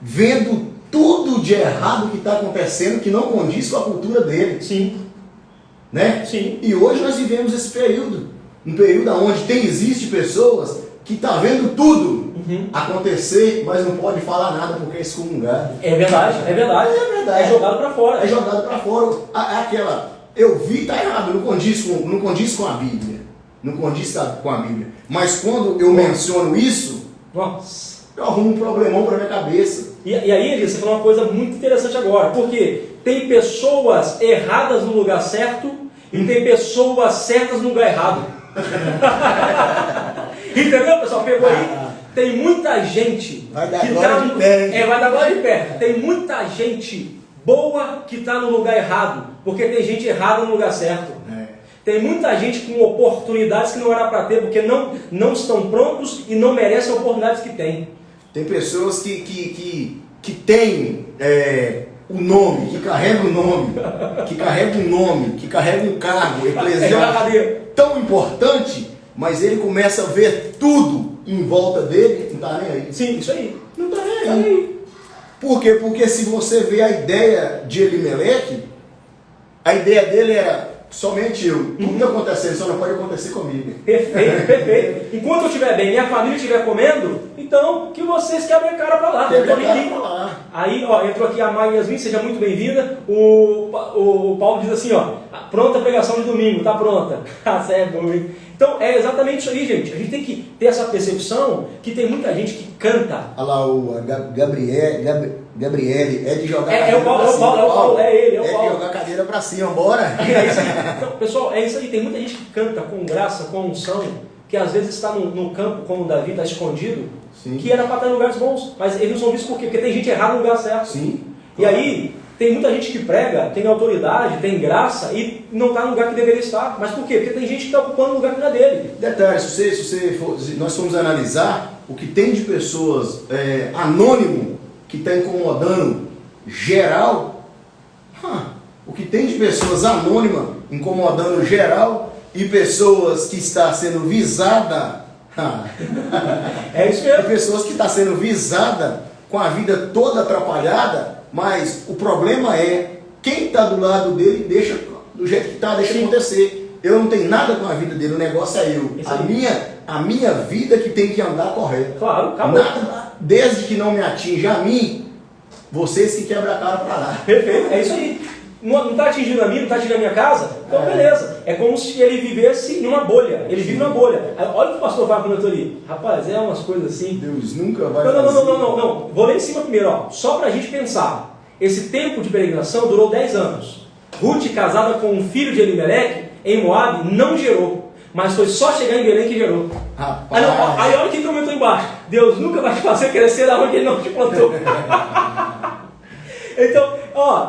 Speaker 2: vendo tudo de errado que está acontecendo, que não condiz com a cultura dele.
Speaker 1: Sim.
Speaker 2: Né?
Speaker 1: Sim.
Speaker 2: E hoje nós vivemos esse período, um período onde existe pessoas que estão vendo tudo acontecer, mas não pode falar nada porque é excomungado.
Speaker 1: É verdade. É jogado para fora.
Speaker 2: É jogado para fora. Aquela, eu vi, tá errado, não condiz com a Bíblia. Não condiz com a Bíblia. Mas quando eu menciono isso, eu arrumo um problemão para minha cabeça.
Speaker 1: E aí, Elias, você falou uma coisa muito interessante agora, porque tem pessoas erradas no lugar certo e tem pessoas certas no lugar errado. Entendeu, pessoal? Pegou aí? Tem muita gente
Speaker 2: vai dar glória de pé.
Speaker 1: Vai dar glória de pé. Tem muita gente boa que está no lugar errado, porque tem gente errada no lugar certo. Tem muita gente com oportunidades que não era para ter, porque não estão prontos e não merecem as oportunidades que têm.
Speaker 2: Tem pessoas que têm o nome, que carregam o nome, que carregam um cargo eclesial tão importante, mas ele começa a ver tudo em volta dele, não está nem aí.
Speaker 1: Sim, isso aí.
Speaker 2: Não está nem aí. Por quê? Porque se você vê a ideia de Elimeleque, a ideia dele era somente eu. Tudo que acontecer, só não pode acontecer comigo.
Speaker 1: Perfeito. Enquanto eu estiver bem, minha família estiver comendo, então que vocês quebrem a cara para lá. Aí, entrou aqui a Maia Yasmin, seja muito bem-vinda. O Paulo diz assim, pronta a pregação de domingo, tá pronta. Você é bom, hein? Então, é exatamente isso aí, gente. A gente tem que ter essa percepção que tem muita gente que canta.
Speaker 2: Olha lá, o Gabriele é de jogar
Speaker 1: cadeira pra cima. É o Paulo.
Speaker 2: É de jogar cadeira pra cima, bora.
Speaker 1: Então, pessoal, é isso aí. Tem muita gente que canta com graça, com unção, que às vezes está no campo, como Davi está escondido, que era para estar em lugares bons. Mas eles não são vistos por quê? Porque tem gente errada no lugar certo.
Speaker 2: Sim.
Speaker 1: E aí, Tem muita gente que prega, tem autoridade, tem graça e não está no lugar que deveria estar. Mas por quê? Porque tem gente que está ocupando o lugar que não é dele.
Speaker 2: Detalhe, se nós formos analisar o que tem de pessoas anônimo que está incomodando geral, o que tem de pessoas anônimas incomodando geral e pessoas que está sendo visada,
Speaker 1: é isso mesmo.
Speaker 2: pessoas que está sendo visada com a vida toda atrapalhada, mas o problema é quem está do lado dele deixa do jeito que está, deixa acontecer. Eu não tenho nada com a vida dele, o negócio é eu. A minha vida que tem que andar correta.
Speaker 1: Claro, acabou.
Speaker 2: Nada, desde que não me atinja a mim, vocês que quebram a cara para lá.
Speaker 1: Perfeito, é isso aí. Não está atingindo a mim, não está atingindo a minha casa? Então beleza. É como se ele vivesse numa bolha. Ele vive numa bolha. Olha o que o pastor fala comentou ali. Rapaz, é umas coisas assim.
Speaker 2: Deus nunca vai
Speaker 1: Não. Vou ler em cima primeiro, ó. Só para a gente pensar. Esse tempo de peregrinação durou 10 anos. Ruth, casada com um filho de Elimeleque, em Moabe, não gerou. Mas foi só chegar em Belém que gerou. Aí olha quem comentou embaixo. Deus nunca vai te fazer crescer da onde ele não te plantou. Então,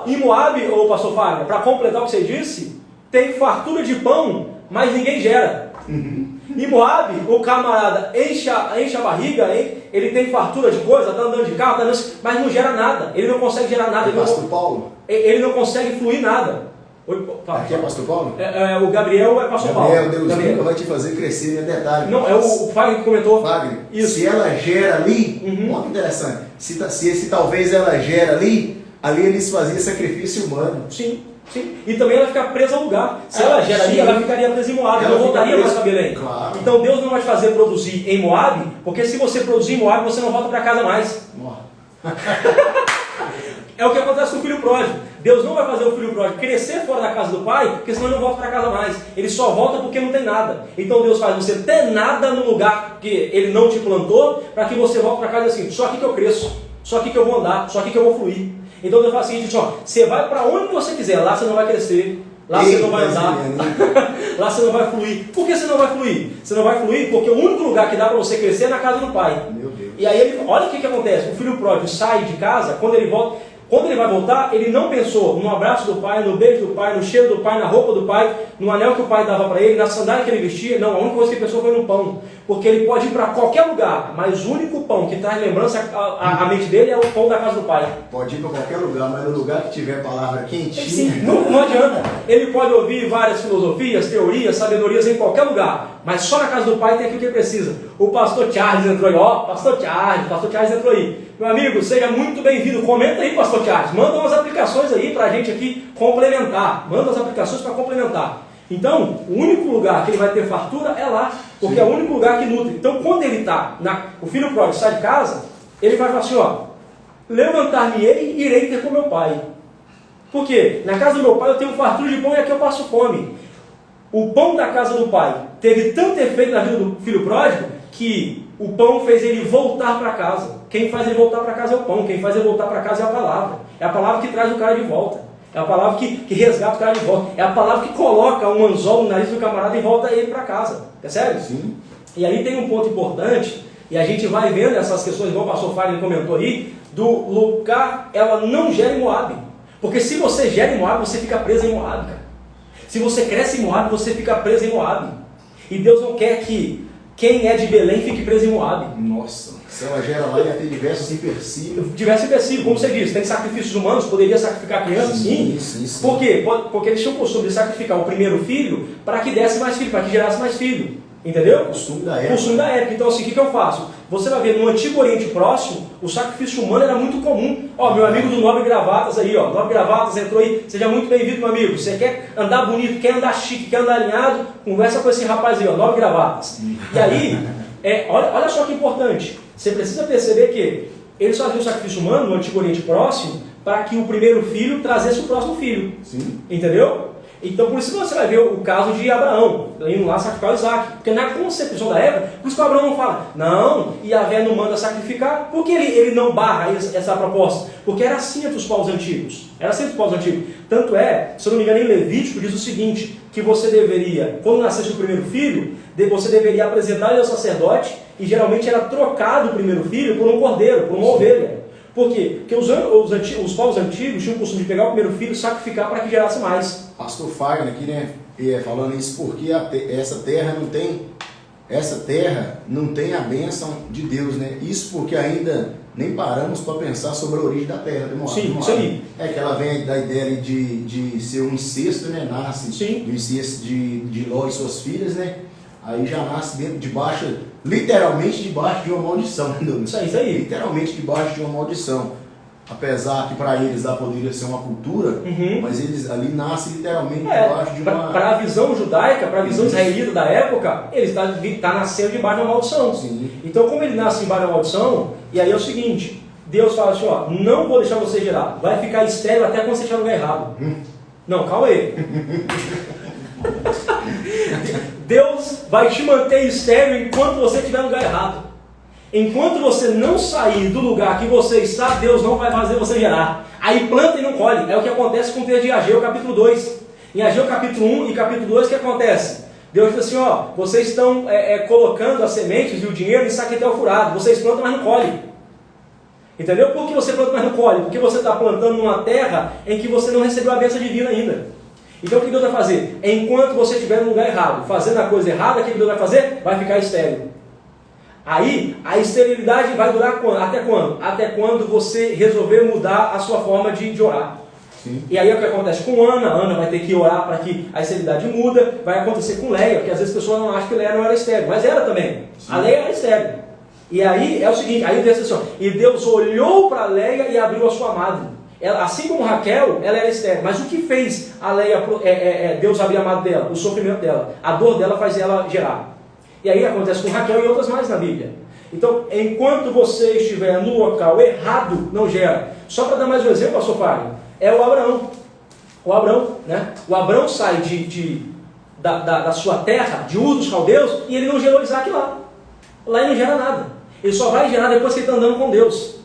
Speaker 1: em Moabe, ô pastor Fábio, para completar o que você disse, tem fartura de pão, mas ninguém gera. Em Moabe, o camarada enche a barriga, ele tem fartura de coisa, está andando de carro, mas não gera nada. Ele não consegue gerar nada.
Speaker 2: Pastor Paulo?
Speaker 1: Ele não consegue fluir nada.
Speaker 2: Aqui é pastor Paulo?
Speaker 1: O Gabriel é pastor Paulo.
Speaker 2: Deus nunca vai te fazer crescer, né? Detalhe.
Speaker 1: Não, é o Fagner que comentou.
Speaker 2: Fagner,
Speaker 1: isso.
Speaker 2: Se ela gera ali, olha que interessante, se talvez ela gera ali eles faziam sacrifício humano.
Speaker 1: Sim. E também ela fica presa ao lugar. Se ela gera ali, ela ficaria presa em Moabe, não voltaria mais para Belém.
Speaker 2: Claro.
Speaker 1: Então Deus não vai te fazer produzir em Moabe, porque se você produzir em Moabe, você não volta para casa mais. É o que acontece com o filho pródigo. Deus não vai fazer o filho pródigo crescer fora da casa do pai, porque senão ele não volta para casa mais. Ele só volta porque não tem nada. Então Deus faz você ter nada no lugar que ele não te plantou, para que você volte para casa assim, só aqui que eu cresço, só aqui que eu vou andar, só aqui que eu vou fluir. Então Deus fala o seguinte, você vai para onde você quiser, lá você não vai crescer, lá você não vai andar, lá você não vai fluir. Por que você não vai fluir? Você não vai fluir porque o único lugar que dá para você crescer é na casa do pai.
Speaker 2: Meu Deus.
Speaker 1: E aí, olha o que acontece, o filho pródigo sai de casa, quando ele vai voltar, ele não pensou no abraço do pai, no beijo do pai, no cheiro do pai, na roupa do pai, no anel que o pai dava para ele, na sandália que ele vestia. Não, a única coisa que ele pensou foi no pão. Porque ele pode ir para qualquer lugar, mas o único pão que traz lembrança à mente dele é o pão da casa do pai.
Speaker 2: Pode ir para qualquer lugar, mas no lugar que tiver palavra quentinha.
Speaker 1: Sim, não adianta. Ele pode ouvir várias filosofias, teorias, sabedorias em qualquer lugar, mas só na casa do pai tem aquilo que ele precisa. O pastor Charles entrou aí, pastor Charles entrou aí. Meu amigo, seja muito bem-vindo. Comenta aí, pastor Charles. Manda umas aplicações aí para a gente aqui complementar. Manda as aplicações para complementar. Então, o único lugar que ele vai ter fartura é lá, porque Sim. É o único lugar que nutre. Então, quando ele está, o filho pródigo sai de casa, ele vai falar assim, levantar-me-ei e irei ter com meu pai. Por quê? Na casa do meu pai eu tenho fartura de pão e aqui eu passo fome. O pão da casa do pai teve tanto efeito na vida do filho pródigo que o pão fez ele voltar para casa. Quem faz ele voltar para casa é o pão. Quem faz ele voltar para casa é a palavra. É a palavra que traz o cara de volta. É a palavra que resgata o cara de volta. É a palavra que coloca um anzol no nariz do camarada e volta ele para casa. Percebe?
Speaker 2: Sim.
Speaker 1: E aí tem um ponto importante, e a gente vai vendo essas questões, igual o pastor Fagner comentou aí, do lugar, ela não gera em Moabe. Porque se você gera em Moabe, você fica preso em Moabe, cara. Se você cresce em Moabe, você fica preso em Moabe. E Deus não quer que quem é de Belém fique preso em Moabe.
Speaker 2: Nossa, se ela gera lá, ia ter diversos empecilhos.
Speaker 1: Diversos empecilhos, como você disse, tem sacrifícios humanos, poderia sacrificar crianças, sim. Por quê? Porque eles tinham o costume de sacrificar o primeiro filho para que desse mais filho, para que gerasse mais filho. Entendeu?
Speaker 2: Costume da época.
Speaker 1: Costume da época. Então assim, o que eu faço? Você vai ver, no Antigo Oriente Próximo, o sacrifício humano era muito comum. Meu amigo do Nobre Gravatas aí, Nobre Gravatas entrou aí, seja muito bem-vindo, meu amigo. Você quer andar bonito, quer andar chique, quer andar alinhado, conversa com esse rapaz aí, Nobre Gravatas. E aí, olha só que importante, você precisa perceber que eles faziam o sacrifício humano no Antigo Oriente Próximo para que o primeiro filho trazesse o próximo filho.
Speaker 2: Sim. Entendeu?
Speaker 1: Então, por isso que você vai ver o caso de Abraão, indo lá sacrificar o Isaac. Porque na concepção da época, por isso que o Abraão não fala, não, Yahvé não manda sacrificar. Por que ele não barra essa proposta? Porque era assim entre os povos antigos. Era assim entre os povos antigos. Tanto é, se eu não me engano, em Levítico diz o seguinte, que você deveria, quando nascesse o primeiro filho, você deveria apresentar ele ao sacerdote, e geralmente era trocado o primeiro filho por um cordeiro, por uma ovelha. Por quê? Porque os povos antigos tinham o costume de pegar o primeiro filho e sacrificar para que gerasse mais.
Speaker 2: Pastor Fagner aqui, né, falando isso porque essa terra não tem a bênção de Deus, né? Isso porque ainda nem paramos para pensar sobre a origem da terra.
Speaker 1: Sim, isso aí.
Speaker 2: É que ela vem da ideia de ser um incesto, né? Nasce
Speaker 1: Sim.
Speaker 2: do incesto de Ló e suas filhas, né? Aí já nasce literalmente debaixo de uma maldição, né?
Speaker 1: Isso aí.
Speaker 2: Literalmente debaixo de uma maldição. Apesar que para eles lá poderia ser uma cultura, mas eles ali nascem literalmente debaixo de uma...
Speaker 1: Para a visão judaica, para a visão israelita da época, ele está nascendo debaixo de uma maldição.
Speaker 2: Sim.
Speaker 1: Então, como ele nasce debaixo de uma maldição, e aí é o seguinte, Deus fala assim, ó, não vou deixar você gerar, vai ficar estéril até quando você estiver no lugar errado. Não, calma aí. Deus vai te manter estéril enquanto você estiver no lugar errado. Enquanto você não sair do lugar que você está, Deus não vai fazer você gerar. Aí planta e não colhe. É o que acontece com o texto de Ageu capítulo 2. Em Ageu capítulo 1 e capítulo 2, o que acontece? Deus diz assim, ó, vocês estão colocando as sementes e o dinheiro em saquetel furado. Vocês plantam, mas não colhem. Entendeu? Por que você planta, mas não colhe? Porque você está plantando numa terra em que você não recebeu a bênção divina ainda. Então o que Deus vai fazer? Enquanto você estiver no lugar errado, fazendo a coisa errada, o que Deus vai fazer? Vai ficar estéril. Aí, a esterilidade vai durar quando? Até quando? Até quando você resolver mudar a sua forma de orar.
Speaker 2: Sim.
Speaker 1: E aí é o que acontece com Ana. Ana vai ter que orar para que a esterilidade muda. Vai acontecer com Leia, porque às vezes as pessoas não acham que Leia não era estéril, mas era também. Sim. A Leia era estéril. E aí é o seguinte, aí Deus diz assim, e Deus olhou para Leia e abriu a sua madre. Ela, assim como Raquel, ela era estéril. Mas o que fez a Leia, Deus abrir a madre dela? O sofrimento dela. A dor dela faz ela gerar. E aí acontece com Raquel e outras mais na Bíblia. Então, enquanto você estiver no local errado, não gera. Só para dar mais um exemplo, pastor Fábio, é o Abraão. O Abraão, né? O Abraão sai da sua terra, de Ur dos Caldeus, e ele não gerou Isaac lá. Lá ele não gera nada. Ele só vai gerar depois que ele está andando com Deus.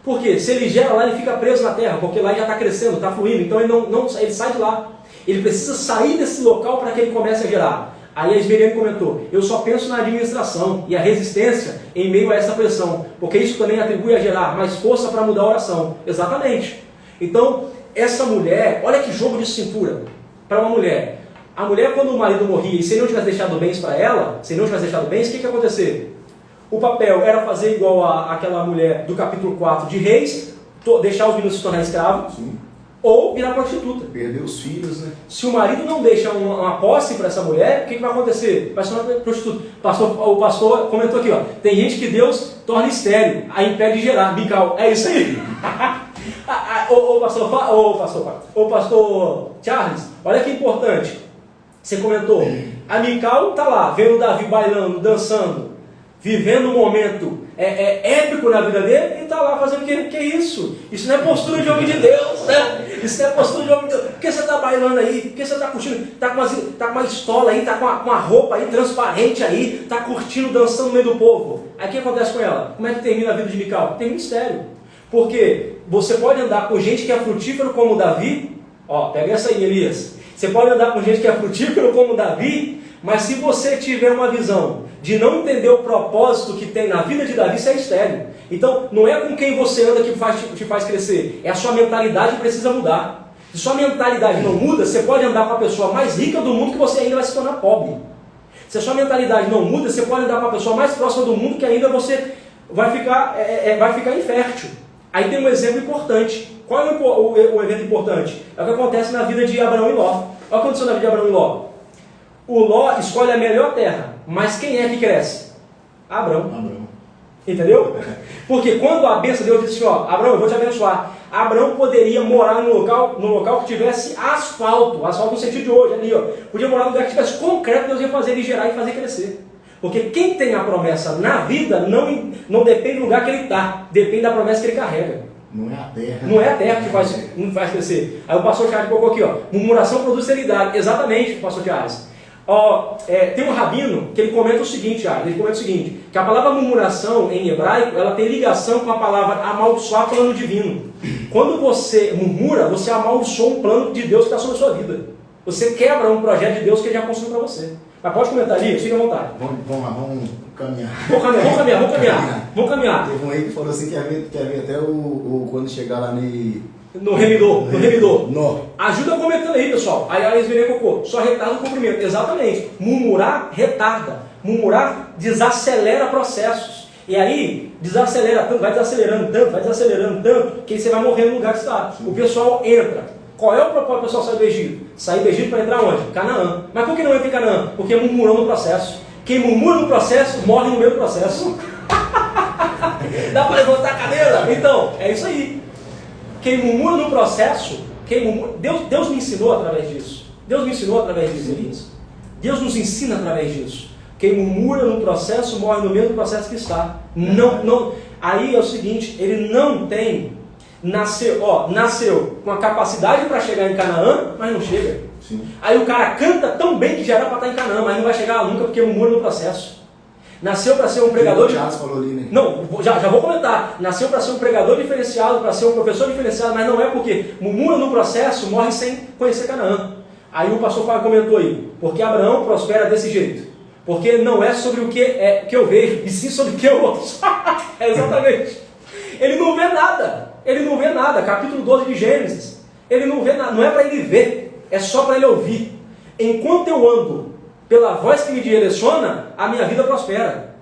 Speaker 1: Por quê? Se ele gera lá, ele fica preso na terra, porque lá ele já está crescendo, está fluindo. Então ele sai de lá. Ele precisa sair desse local para que ele comece a gerar. Aí a Esmeriane comentou, eu só penso na administração e a resistência em meio a essa pressão, porque isso também atribui a gerar mais força para mudar a oração. Exatamente. Então, essa mulher, olha que jogo de cintura para uma mulher. A mulher, quando o marido morria, e se ele não tivesse deixado bens para ela, se ele não tivesse deixado bens, o que ia acontecer? O papel era fazer igual àquela mulher do capítulo 4 de Reis, deixar os meninos se tornar escravos. Sim. Ou virar prostituta.
Speaker 2: Perder os filhos, né?
Speaker 1: Se o marido não deixa uma posse para essa mulher, o que vai acontecer? Vai se tornar prostituta. O pastor comentou aqui, ó. Tem gente que Deus torna estéril, aí impede de gerar. Mical, é isso aí. O pastor Charles, olha que importante. Você comentou. A Mical está lá, vendo Davi bailando, dançando, vivendo um momento épico na vida dele e está lá fazendo o que é isso? Isso não é postura de homem de Deus, né? Isso não é postura de homem de Deus. Por que você está bailando aí? Por que você está curtindo? Está com uma estola aí, está com uma roupa aí transparente aí, está curtindo, dançando no meio do povo. Aí o que acontece com ela? Como é que termina a vida de Mical? Tem mistério. Porque você pode andar com gente que é frutífero como Davi. Ó, pega essa aí, Elias. Você pode andar com gente que é frutífero como Davi, mas se você tiver uma visão de não entender o propósito que tem na vida de Davi, isso é estéril. Então, não é com quem você anda que te faz crescer, é a sua mentalidade que precisa mudar. Se sua mentalidade não muda, você pode andar com a pessoa mais rica do mundo que você ainda vai se tornar pobre. Se a sua mentalidade não muda, você pode andar com a pessoa mais próxima do mundo que ainda você vai ficar infértil. Aí tem um exemplo importante. Qual é o evento importante? É o que acontece na vida de Abraão e Ló. Olha o que aconteceu na vida de Abraão e Ló. O Ló escolhe a melhor terra, mas quem é que cresce? Abraão. Entendeu? Porque quando a bênção de Deus disse assim, ó, Abraão, eu vou te abençoar. Abraão poderia morar no local que tivesse asfalto no sentido de hoje, ali, ó. Podia morar num lugar que tivesse concreto, Deus ia fazer ele gerar e fazer crescer. Porque quem tem a promessa na vida não depende do lugar que ele está, depende da promessa que ele carrega.
Speaker 2: Não é a terra.
Speaker 1: Não é a terra que faz crescer. Aí o pastor Charles colocou aqui, ó, murmuração produz esterilidade. Exatamente, pastor Charles. Tem um rabino que ele comenta o seguinte, que a palavra murmuração em hebraico, ela tem ligação com a palavra amaldiçoar plano divino. Quando você murmura, você amaldiçoa um plano de Deus que está sobre a sua vida. Você quebra um projeto de Deus que ele já construiu para você. Mas pode comentar ali, fica à vontade.
Speaker 2: Vamos lá, vamos caminhar.
Speaker 1: Vamos caminhar.
Speaker 2: Teve um aí que falou assim que quer ver até quando chegar lá
Speaker 1: no remidor.
Speaker 2: Nó.
Speaker 1: Ajuda comentando aí, pessoal. Aí eles verem cocô. Só retarda o cumprimento. Exatamente. Murmurar retarda. Murmurar desacelera processos. E aí, desacelera tanto, vai desacelerando tanto, que aí você vai morrer no lugar que está. O pessoal entra. Qual é o propósito do pessoal sair do Egito? Sair do Egito para entrar onde? Canaã. Mas por que não entra em Canaã? Porque murmurou no processo. Quem murmura no processo, morre no meio do processo. Dá para levantar a cadeira? Então, é isso aí. Quem murmura no processo, Deus me ensinou através disso. Elias. Deus nos ensina através disso. Quem murmura no processo, morre no meio do processo que está. Não. Aí é o seguinte, ele não tem... Nasceu com a capacidade para chegar em Canaã, mas não chega.
Speaker 2: Sim.
Speaker 1: Aí o cara canta tão bem que já era para estar em Canaã, mas não vai chegar lá nunca porque murmura no processo. Nasceu para ser um pregador...
Speaker 2: falou ali, né?
Speaker 1: Não, já vou comentar. Nasceu para ser um pregador diferenciado, para ser um professor diferenciado, mas não é porque murmura no processo, morre sem conhecer Canaã. Aí o pastor Fábio comentou aí, porque Abraão prospera desse jeito. Porque não é sobre o que eu vejo, e sim sobre o que eu ouço. Exatamente. Ele não vê nada. Capítulo 12 de Gênesis. Ele não vê nada. Não é para ele ver, é só para ele ouvir. Enquanto eu ando pela voz que me direciona, a minha vida prospera.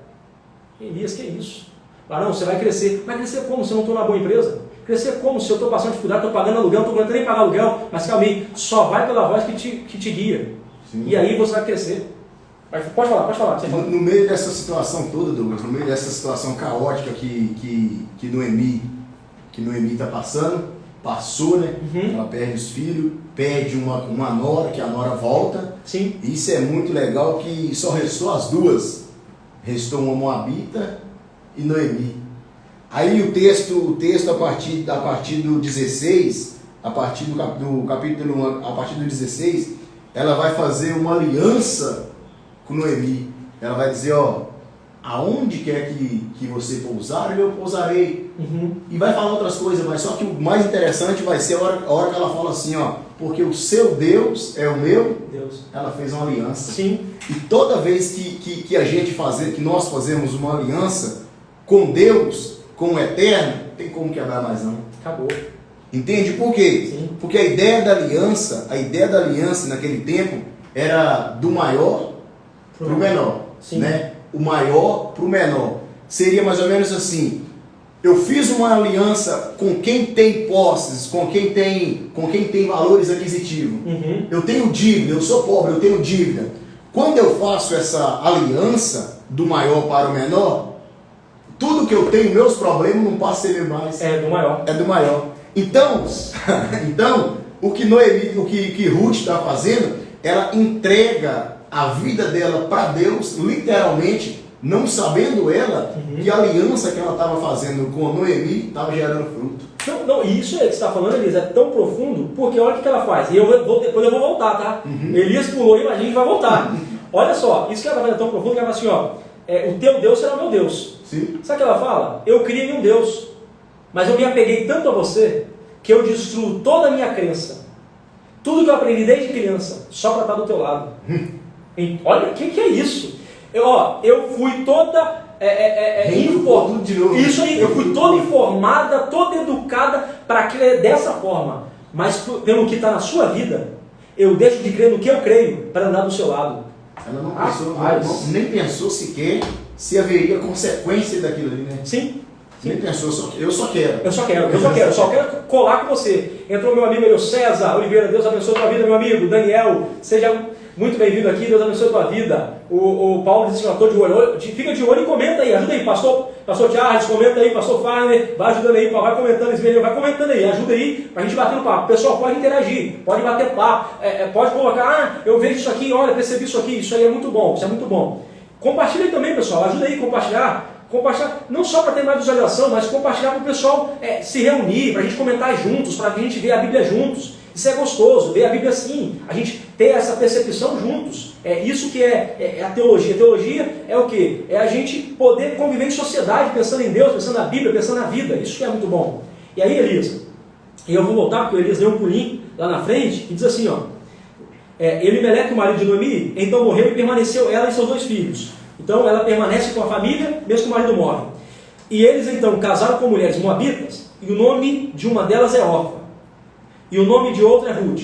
Speaker 1: Elias, que é isso? Barão, você vai crescer. Vai crescer como se eu não estou na boa empresa? Crescer como se eu estou passando dificuldade, estou pagando aluguel, não estou aguentando nem pagar aluguel. Mas calma aí, só vai pela voz que te guia. Sim. E aí você vai crescer. Pode falar.
Speaker 2: No meio dessa situação toda, Douglas, no meio dessa situação caótica que Noemi está passou, né? Ela perde os filhos, perde uma nora, que a nora volta.
Speaker 1: Sim.
Speaker 2: Isso é muito legal, que só restou as duas. Restou uma Moabita e Noemi. Aí o texto a partir do 16, a partir do capítulo 1, a partir do 16, ela vai fazer uma aliança com Noemi. Ela vai dizer, aonde quer que você pousar, eu pousarei. E vai falar outras coisas, mas só que o mais interessante vai ser a hora que ela fala assim, porque o seu Deus é o meu
Speaker 1: Deus.
Speaker 2: Ela fez uma aliança.
Speaker 1: Sim.
Speaker 2: E toda vez que nós fazemos uma aliança com Deus, com o Eterno, não tem como quebrar mais não.
Speaker 1: Acabou.
Speaker 2: Entende por quê?
Speaker 1: Sim.
Speaker 2: Porque a ideia da aliança naquele tempo era do maior para o menor.
Speaker 1: Sim.
Speaker 2: Né? O maior para o menor. Seria mais ou menos assim: eu fiz uma aliança com quem tem posses, com quem tem valores aquisitivos. Eu tenho dívida, eu sou pobre, eu tenho dívida. Quando eu faço essa aliança do maior para o menor, tudo que eu tenho, meus problemas, não passa a ser mais.
Speaker 1: É do maior.
Speaker 2: É do maior. Então o que Ruth está fazendo, ela entrega a vida dela para Deus, literalmente, não sabendo ela que a aliança que ela estava fazendo com Noemi estava gerando fruto.
Speaker 1: Não, isso aí que você está falando, Elias, é tão profundo, porque olha o que ela faz. E depois eu vou voltar, tá? Elias pulou aí, mas a gente vai voltar. Olha só, isso que ela faz é tão profundo que ela fala assim, o teu Deus será o meu Deus.
Speaker 2: Sim.
Speaker 1: Sabe o que ela fala? Eu criei um Deus, mas eu me apeguei tanto a você, que eu destruo toda a minha crença. Tudo que eu aprendi desde criança, só para estar do teu lado. Olha, o que é isso? Eu fui toda informada. Isso aí, eu fui toda informada, toda educada para crer dessa forma. Mas pelo que está na sua vida, eu deixo de crer no que eu creio para andar do seu lado.
Speaker 2: Ela não pensou, nem pensou sequer se haveria consequência daquilo ali, né?
Speaker 1: Sim.
Speaker 2: Nem pensou, eu só quero.
Speaker 1: Eu só quero colar com você. Entrou meu amigo aí, César Oliveira, Deus abençoe a tua vida, meu amigo. Daniel, seja muito bem-vindo aqui, Deus abençoe a tua vida. O Paulo disse que eu estou de olho. Fica de olho e comenta aí, ajuda aí, pastor Charles, comenta aí, pastor Farner, vai ajudando aí, vai comentando, Ismael, vai comentando aí, ajuda aí, pra gente bater no papo. Pessoal, pode interagir, pode bater papo, pode colocar, eu vejo isso aqui, olha, percebi isso aqui, isso aí é muito bom, isso é muito bom. Compartilha aí também, pessoal, ajuda aí a compartilhar, não só para ter mais visualização, mas compartilhar para o pessoal se reunir, para a gente comentar juntos, para a gente ver a Bíblia juntos. Isso é gostoso, ver a Bíblia assim, a gente ter essa percepção juntos. É isso que é a teologia. A teologia é o quê? É a gente poder conviver em sociedade, pensando em Deus, pensando na Bíblia, pensando na vida. Isso que é muito bom. E aí, Elias, eu vou voltar, porque o Elias deu um pulinho lá na frente e diz assim, Elimeleque, o marido de Noemi, então morreu e permaneceu ela e seus 2 filhos. Então ela permanece com a família, mesmo que o marido morre. E eles então casaram com mulheres moabitas, e o nome de uma delas é Orfa, e o nome de outra é Ruth.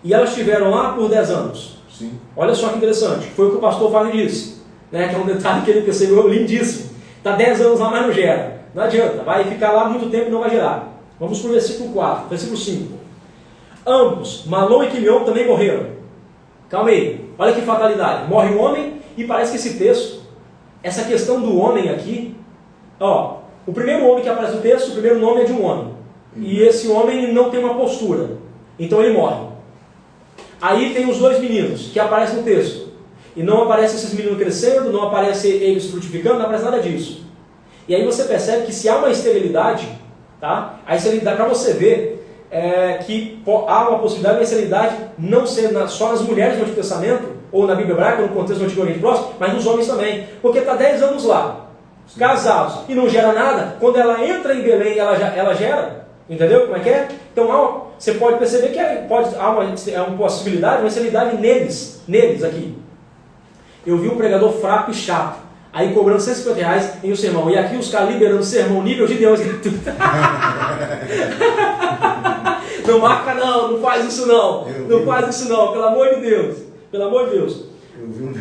Speaker 1: E elas estiveram lá por 10 anos.
Speaker 2: Sim.
Speaker 1: Olha só que interessante, foi o que o pastor Fábio disse, né? Que é um detalhe que ele percebeu lindíssimo. Está 10 anos lá, mas não gera. Não adianta, vai ficar lá muito tempo e não vai gerar. Vamos para o versículo 4, versículo 5. Ambos, Malom e Quilion, também morreram. Calma aí, olha que fatalidade. Morre um homem e parece que esse texto, essa questão do homem aqui, o primeiro homem que aparece no texto, o primeiro nome é de um homem. E esse homem não tem uma postura, então ele morre. Aí tem os 2 meninos que aparecem no texto. E não aparece esses meninos crescendo, não aparece eles frutificando, não aparece nada disso. E aí você percebe que se há uma esterilidade, tá? A esterilidade, para você ver, que há uma possibilidade de uma esterilidade não ser só nas mulheres do Antigo Testamento, ou na Bíblia Hebraica, ou no contexto do Antigo Oriente Próximo, mas nos homens também. Porque está 10 anos lá, casados, e não gera nada. Quando ela entra em Belém, ela gera. Entendeu como é que é? Então você pode perceber que há uma possibilidade, uma esterilidade neles aqui. Eu vi um pregador fraco e chato, aí cobrando R$150 em um sermão, e aqui os caras liberando sermão nível de Deus. Não marca não, não faz isso não, não faz isso não, pelo amor de Deus, pelo amor de Deus.
Speaker 2: Eu vi um...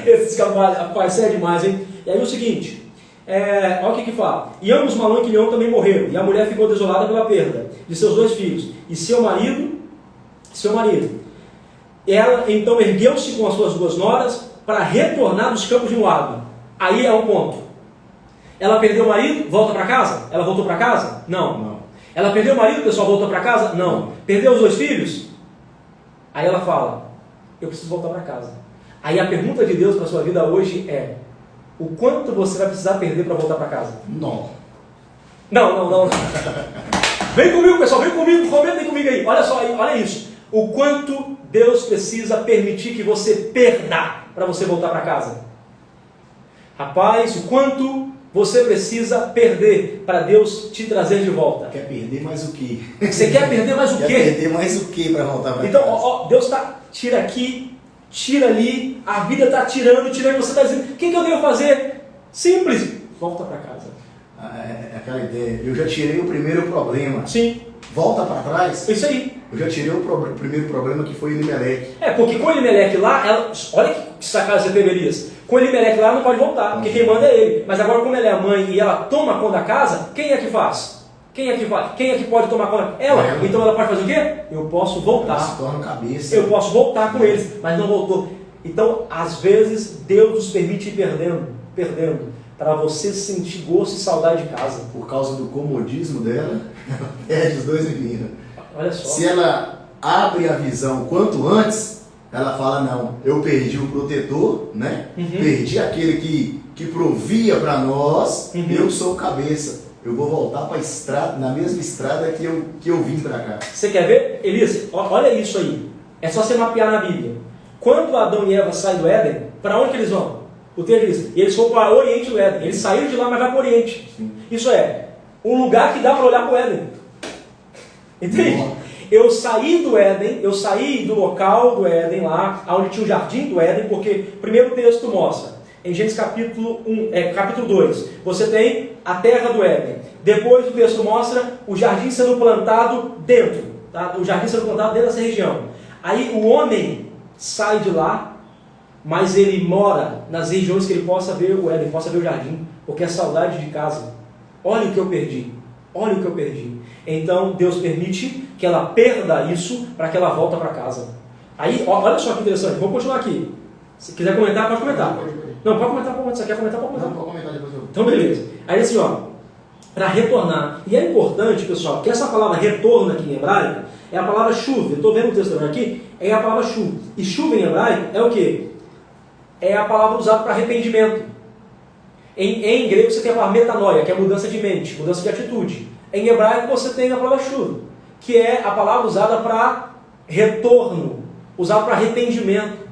Speaker 1: Esses caras sério demais, hein? E aí o seguinte, olha o que fala. E ambos, Malom e Quilion, também morreram, e a mulher ficou desolada pela perda de seus 2 filhos, e seu marido. Ela então ergueu-se com as suas 2 noras para retornar dos campos de Moabe. Aí é um ponto. Ela perdeu o marido, volta para casa? Ela voltou para casa? Não. Ela perdeu o marido, o pessoal voltou para casa? Não. Perdeu os 2 filhos? Aí ela fala, eu preciso voltar para casa. Aí a pergunta de Deus para a sua vida hoje é, o quanto você vai precisar perder para voltar para casa?
Speaker 2: Não.
Speaker 1: Vem comigo, pessoal, vem comigo aí. Olha só, olha isso. O quanto Deus precisa permitir que você perda para você voltar para casa. Rapaz, o quanto você precisa perder para Deus te trazer de volta.
Speaker 2: Quer perder mais o quê?
Speaker 1: Você quer perder mais o quê?
Speaker 2: Quer perder mais o quê para voltar para casa?
Speaker 1: Então, Deus tira aqui, tira ali, a vida está tirando, e você está dizendo, o que eu devo fazer? Simples, volta para casa.
Speaker 2: Aquela ideia, eu já tirei o primeiro problema.
Speaker 1: Sim.
Speaker 2: Volta para trás?
Speaker 1: Isso aí.
Speaker 2: Eu já tirei o primeiro problema, que foi Elimeleque.
Speaker 1: Porque com Elimeleque lá, olha que sacada você teve, Elias. Com Elimeleque lá, ela não pode voltar, porque quem manda é ele. Mas agora, como ela é a mãe e ela toma conta da casa, quem é que faz? Quem é que pode tomar conta? Ela. Então ela pode fazer o quê? Eu posso voltar.
Speaker 2: Ela se torna cabeça.
Speaker 1: Eu posso voltar com eles, mas não voltou. Então, às vezes, Deus nos permite ir perdendo, para você sentir gosto e saudade de casa.
Speaker 2: Por causa do comodismo dela, ela perde os 2 meninos.
Speaker 1: Olha só.
Speaker 2: Se ela abre a visão quanto antes, ela fala, não, eu perdi o protetor, né? Perdi aquele que provia para nós, eu sou o cabeça. Eu vou voltar para a estrada, na mesma estrada que eu vim para cá.
Speaker 1: Você quer ver? Elias, olha isso aí. É só você mapear na Bíblia. Quando Adão e Eva saem do Éden, para onde que eles vão? O texto diz, eles foram para o Oriente do Éden. Eles saíram de lá, mas vai para o Oriente. Sim. Isso é, um lugar que dá para olhar para o Éden. Entende? Eu saí do Éden, eu saí do local do Éden lá, onde tinha o jardim do Éden, porque o primeiro texto mostra, em Gênesis capítulo 2, você tem a terra do Éden. Depois o texto mostra o jardim sendo plantado dentro, tá? O jardim sendo plantado dentro dessa região. Aí o homem sai de lá, mas ele mora nas regiões que ele possa ver o Éden, possa ver o jardim, porque é saudade de casa. Olha o que eu perdi. Então Deus permite que ela perda isso para que ela volta para casa. Aí, olha só que interessante, vou continuar aqui. Se quiser comentar, pode comentar. Não, pode comentar, pode. Você quer comentar, pode comentar.
Speaker 2: Não, pode comentar depois.
Speaker 1: Então, beleza. Aí assim, para retornar. E é importante, pessoal, que essa palavra retorno aqui em hebraico é a palavra chuva. Eu estou vendo o texto aqui, é a palavra chuva. E chuva em hebraico é o quê? É a palavra usada para arrependimento. Em grego você tem a palavra metanoia, que é mudança de mente, mudança de atitude. Em hebraico você tem a palavra chuva, que é a palavra usada para retorno, usada para arrependimento.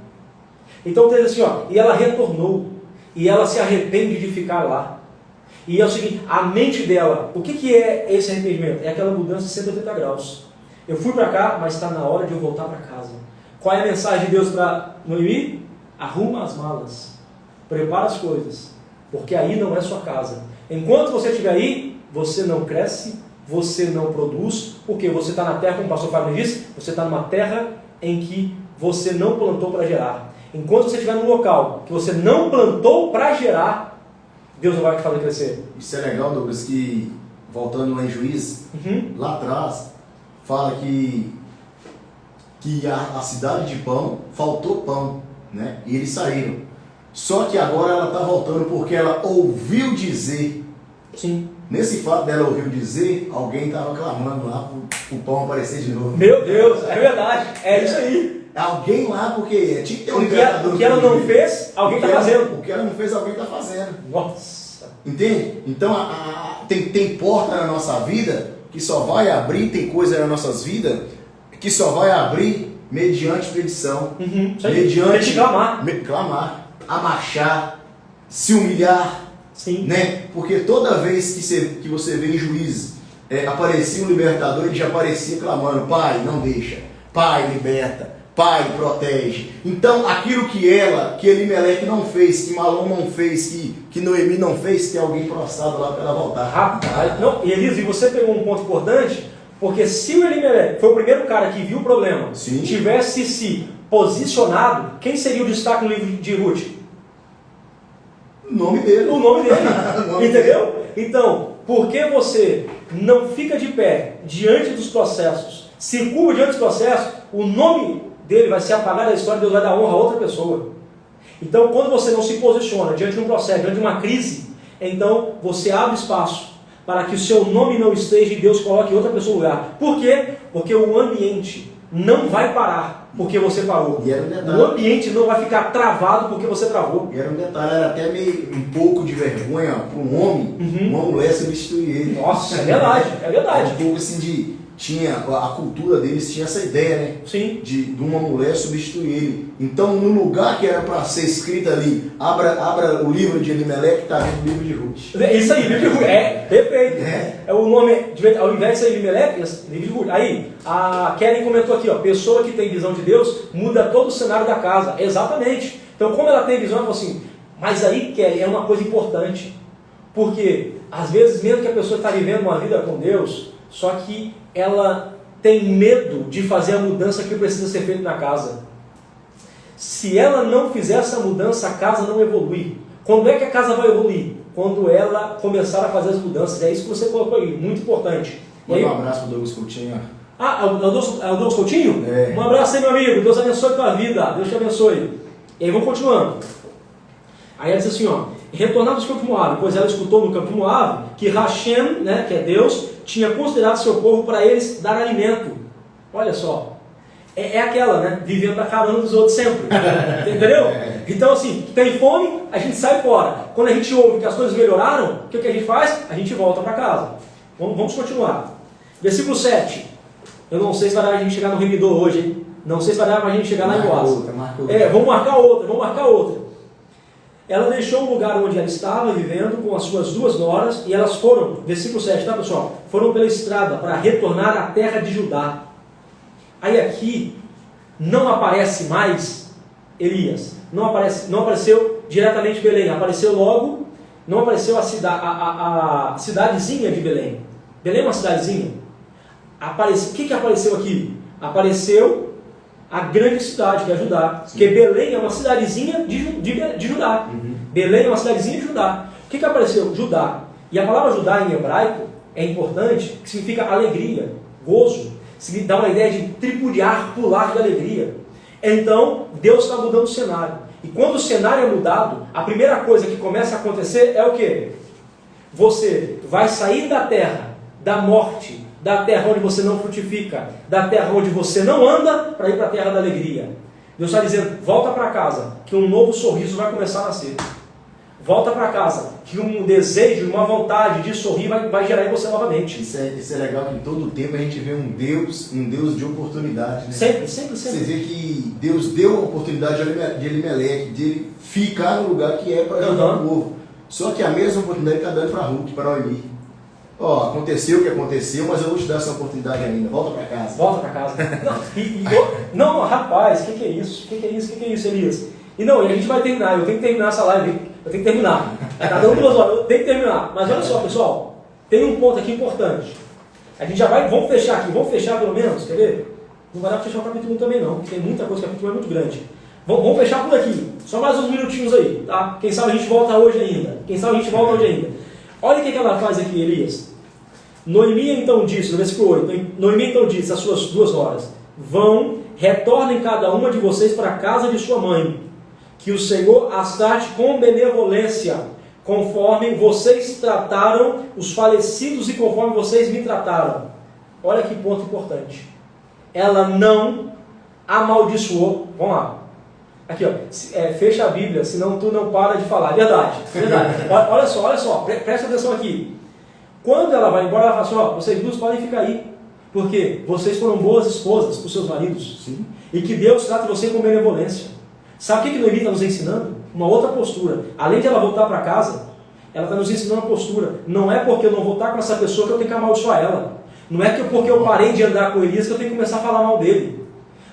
Speaker 1: Então tem assim, e ela retornou, e ela se arrepende de ficar lá. E é o seguinte, a mente dela, o que é esse arrependimento? É aquela mudança de 180 graus. Eu fui para cá, mas está na hora de eu voltar para casa. Qual é a mensagem de Deus para Noemi? Arruma as malas, prepara as coisas, porque aí não é sua casa. Enquanto você estiver aí, você não cresce, você não produz, porque você está na terra, como o pastor Fábio disse, você está numa terra em que você não plantou para gerar. Enquanto você estiver num local que você não plantou para gerar, Deus não vai te fazer crescer.
Speaker 2: Isso é legal, Douglas, que voltando lá em Juízes, lá atrás, fala que a cidade de pão, faltou pão, né? E eles saíram. Só que agora ela está voltando porque ela ouviu dizer.
Speaker 1: Sim.
Speaker 2: Nesse fato dela ouvir dizer, alguém estava clamando lá para o pão aparecer de novo.
Speaker 1: Meu Deus, é verdade, é isso aí.
Speaker 2: Alguém lá, porque tinha que ter um
Speaker 1: O que ela não fez, alguém está fazendo.
Speaker 2: O que ela não fez, alguém está fazendo.
Speaker 1: Nossa.
Speaker 2: Entende? Então tem porta na nossa vida que só vai abrir, tem coisa nas nossas vidas que só vai abrir mediante petição. Mediante clamar, amarchar, se humilhar.
Speaker 1: Sim.
Speaker 2: Né? Porque toda vez que você vê em Juízes, aparecia um libertador, ele já aparecia clamando: Pai, não deixa, Pai, liberta, Pai, protege. Então aquilo que Elimeleque não fez, que Malom não fez, que Noemi não fez, tem alguém prostrado lá para ela voltar.
Speaker 1: Rapaz, não, e Elias, e você pegou um ponto importante, porque se o Elimeleque foi o primeiro cara que viu o problema,
Speaker 2: Sim.
Speaker 1: tivesse se posicionado, quem seria o destaque no livro de Ruth?
Speaker 2: O nome dele.
Speaker 1: O nome dele. Entendeu? Então, por que você não fica de pé diante dos processos, se curva diante dos processos, o nome dele vai ser apagado da história, Deus vai dar honra a outra pessoa. Então, quando você não se posiciona diante de um processo, diante de uma crise, então você abre espaço para que o seu nome não esteja e Deus coloque outra pessoa no lugar. Por quê? Porque o ambiente não vai parar porque você parou.
Speaker 2: E era um detalhe.
Speaker 1: O ambiente não vai ficar travado porque você travou.
Speaker 2: E era um detalhe, era até meio um pouco de vergonha para um homem, uma mulher substituir ele.
Speaker 1: Nossa, é verdade, é verdade.
Speaker 2: Um pouco assim a cultura deles tinha essa ideia, né?
Speaker 1: Sim.
Speaker 2: De uma mulher substituir ele. Então, no lugar que era para ser escrito ali, abra o livro de Elimeleque, está dentro do livro de Ruth.
Speaker 1: É isso aí, livro de Ruth. É, perfeito. É o nome, ao invés de ser Elimeleque, livro de Ruth. Aí, a Kelly comentou aqui, ó, pessoa que tem visão de Deus muda todo o cenário da casa. Exatamente. Então, como ela tem visão, ela falou assim, mas aí, Kelly, é uma coisa importante. Porque, às vezes, mesmo que a pessoa está vivendo uma vida com Deus, só que ela tem medo de fazer a mudança que precisa ser feita na casa. Se ela não fizer essa mudança, a casa não evolui. Quando é que a casa vai evoluir? Quando ela começar a fazer as mudanças. É isso que você colocou aí, muito importante.
Speaker 2: Manda um abraço para o Douglas Coutinho.
Speaker 1: É o Douglas Coutinho?
Speaker 2: É.
Speaker 1: Um abraço aí, meu amigo. Deus abençoe a tua vida. Deus te abençoe. E aí vamos continuando. Aí ela diz assim, ó, retornados ao campo de Moabe, pois ela escutou no campo de Moabe que Hashem, né, que é Deus, tinha considerado seu povo para eles dar alimento. Olha só. É aquela, né? Vivendo da carona dos outros sempre. Entendeu? Então, assim, tem fome, a gente sai fora. Quando a gente ouve que as coisas melhoraram, o que a gente faz? A gente volta para casa. Vamos continuar. Versículo 7. Eu não sei se vai dar a gente chegar no remidor hoje, hein? Não sei se vai dar para a gente chegar lá em Boaz. Vamos marcar outra. Ela deixou o lugar onde ela estava vivendo com as suas 2 noras e elas foram, versículo 7, tá pessoal? Foram pela estrada para retornar à terra de Judá. Aí aqui não aparece mais Elias, não apareceu diretamente Belém, apareceu logo, não apareceu a cidadezinha de Belém. Belém é uma cidadezinha. O que apareceu aqui? Apareceu a grande cidade, que é Judá. Sim. Porque Belém é uma cidadezinha de Judá. Belém é uma cidadezinha de Judá. O que apareceu? Judá. E a palavra Judá em hebraico é importante, que significa alegria, gozo. Dá uma ideia de tripudiar, pular de alegria. Então, Deus está mudando o cenário. E quando o cenário é mudado, a primeira coisa que começa a acontecer é o quê? Você vai sair da terra, da morte, da terra onde você não frutifica, da terra onde você não anda, para ir para a terra da alegria. Deus está dizendo, volta para casa, que um novo sorriso vai começar a nascer. Volta para casa, que um desejo, uma vontade de sorrir vai gerar em você novamente.
Speaker 2: Isso é legal, que em todo tempo a gente vê um Deus de oportunidade. Né?
Speaker 1: Sempre.
Speaker 2: Você vê que Deus deu a oportunidade de Elimeleque, de ele ficar no lugar que é para ajudar o povo. Só que a mesma oportunidade está dando para Ruth, para Noemi. Ó, aconteceu o que aconteceu, mas eu vou te dar essa oportunidade ainda. Volta para casa.
Speaker 1: Volta para casa. Não, rapaz, o que é isso? O que é isso, Elias? E não, e a gente vai terminar. Eu tenho que terminar essa live. Eu tenho que terminar. Tá dando 2 horas, eu tenho que terminar. Mas olha só, pessoal. Tem um ponto aqui importante. A gente já vai, vamos fechar aqui. Vamos fechar pelo menos, quer ver? Não vai dar para fechar o capítulo 1 também não, porque tem muita coisa, o capítulo 1 é muito grande. Vamos fechar por aqui. Só mais uns minutinhos aí, tá? Quem sabe a gente volta hoje ainda. Olha o que ela faz aqui, Elias. Noemi então disse, no versículo 8, Noemi então disse às suas 2 noras: vão, retornem cada uma de vocês para a casa de sua mãe, que o Senhor as trate com benevolência, conforme vocês trataram os falecidos e conforme vocês me trataram. Olha que ponto importante. Ela não amaldiçoou. Vamos lá. Aqui, ó, fecha a Bíblia, senão tu não para de falar. Verdade. Olha só, presta atenção aqui. Quando ela vai embora, ela fala assim: ó, vocês duas podem ficar aí, porque vocês foram boas esposas para os seus maridos.
Speaker 2: Sim.
Speaker 1: E que Deus trata você com benevolência. Sabe o que Noemi está nos ensinando? Uma outra postura. Além de ela voltar para casa, ela está nos ensinando uma postura. Não é porque eu não vou estar com essa pessoa que eu tenho que amaldiçoar ela. Não é porque eu parei de andar com Elias que eu tenho que começar a falar mal dele.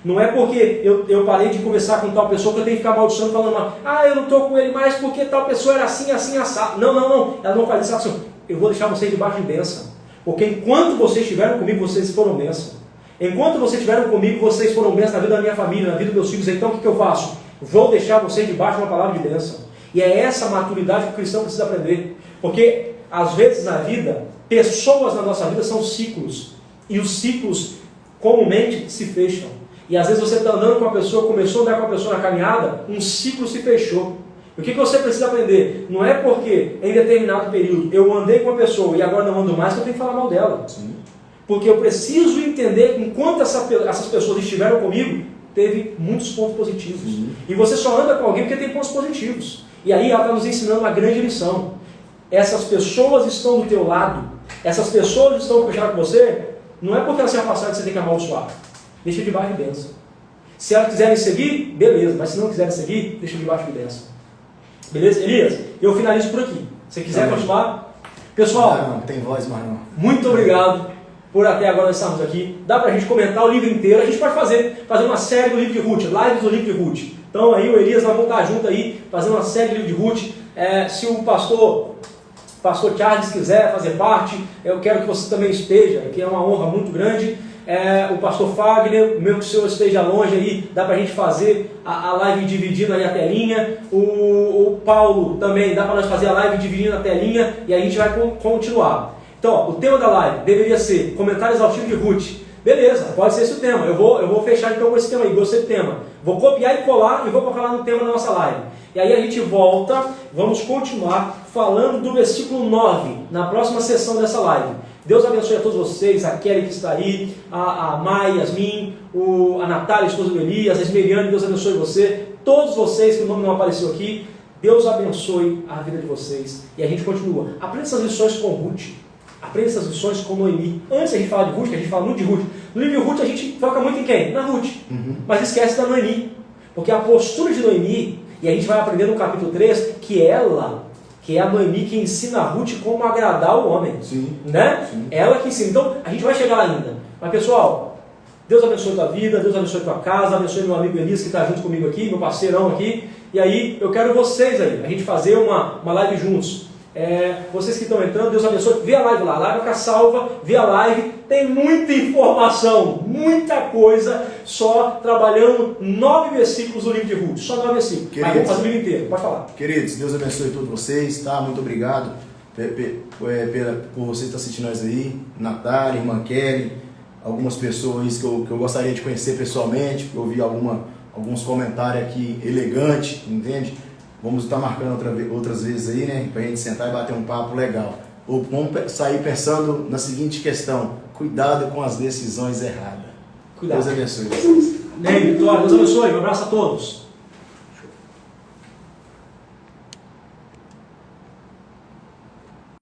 Speaker 1: Não é porque eu parei de conversar com tal pessoa que eu tenho que ficar amaldiçoando, falando mal. Ah, eu não estou com ele mais porque tal pessoa era assim, assado. Não. Ela não faz isso assim. Eu vou deixar vocês debaixo de bênção. Porque enquanto vocês estiveram comigo, vocês foram bênção. Enquanto vocês estiveram comigo, vocês foram bênção na vida da minha família, na vida dos meus filhos. Então o que eu faço? Vou deixar vocês debaixo de uma palavra de bênção. E é essa maturidade que o cristão precisa aprender. Porque, às vezes na vida, pessoas na nossa vida são ciclos. E os ciclos, comumente, se fecham. E às vezes você está andando com uma pessoa, começou a andar com uma pessoa na caminhada, um ciclo se fechou. O que você precisa aprender? Não é porque em determinado período eu andei com uma pessoa e agora não ando mais que eu tenho que falar mal dela.
Speaker 2: Sim.
Speaker 1: Porque eu preciso entender que enquanto essas pessoas estiveram comigo, teve muitos pontos positivos.
Speaker 2: Sim.
Speaker 1: E você só anda com alguém porque tem pontos positivos. E aí ela está nos ensinando uma grande lição. Essas pessoas estão do teu lado, essas pessoas estão fechadas com você, não é porque elas se afastaram que você tem que amaldiçoar. Deixa debaixo de bênção. Se elas quiserem seguir, beleza. Mas se não quiserem seguir, deixa debaixo de bênção. Beleza? Elias, eu finalizo por aqui. Se quiser continuar. Pessoal,
Speaker 2: não tem voz mais não.
Speaker 1: Muito obrigado por até agora nós estarmos aqui. Dá pra gente comentar o livro inteiro. A gente pode fazer uma série do livro de Ruth, lives do livro de Ruth. Então aí o Elias vai voltar junto aí, fazendo uma série do livro de Ruth. Se o pastor Charles quiser fazer parte, eu quero que você também esteja, que é uma honra muito grande. O pastor Fagner, mesmo que o senhor esteja longe aí, dá pra gente fazer a live dividindo aí a telinha. O Paulo também, dá para nós fazer a live dividindo a telinha e aí a gente vai continuar. Então, ó, o tema da live deveria ser comentário exaustivo de Ruth. Beleza, pode ser esse o tema. Eu vou fechar então com esse tema aí, gostei do tema. Vou copiar e colar e vou colocar lá no tema da nossa live. E aí a gente volta, vamos continuar falando do versículo 9, na próxima sessão dessa live. Deus abençoe a todos vocês, a Kelly que está aí, a Mai, Yasmin, a Natália, esposa do Elias, a Esmeriane, Deus abençoe você, todos vocês que o nome não apareceu aqui, Deus abençoe a vida de vocês. E a gente continua. Aprenda essas lições com Ruth, aprenda essas lições com Noemi. Antes a gente fala de Ruth, que a gente fala muito de Ruth, no livro de Ruth a gente foca muito em quem? Na Ruth. Mas esquece da Noemi, porque a postura de Noemi, e a gente vai aprender no capítulo 3, que é a Noemi que ensina a Ruth como agradar o homem.
Speaker 2: Sim.
Speaker 1: Né?
Speaker 2: Sim.
Speaker 1: Ela que ensina. Então, a gente vai chegar lá ainda. Mas, pessoal, Deus abençoe a tua vida, Deus abençoe a tua casa, abençoe meu amigo Elias que está junto comigo aqui, meu parceirão aqui. E aí, eu quero vocês aí, a gente fazer uma live juntos. Vocês que estão entrando, Deus abençoe. Vê a live lá, a live vai ficar salva, vê a live. Tem muita informação, muita coisa, só trabalhando 9 versículos do livro de Ruth. Só 9 versículos.
Speaker 2: Queridos,
Speaker 1: mas vamos fazer o livro inteiro, pode falar.
Speaker 2: Queridos, Deus abençoe todos vocês, tá? Muito obrigado por você estar assistindo nós aí, Natália, irmã Kelly, algumas pessoas que eu gostaria de conhecer pessoalmente, porque eu vi alguns comentários aqui elegantes, entende? Vamos estar marcando outras vezes aí, né? Pra gente sentar e bater um papo legal. Ou vamos sair pensando na seguinte questão: cuidado com as decisões erradas.
Speaker 1: Cuidado.
Speaker 2: Deus abençoe vocês.
Speaker 1: Amém, Vitória. Deus abençoe. Um abraço a todos.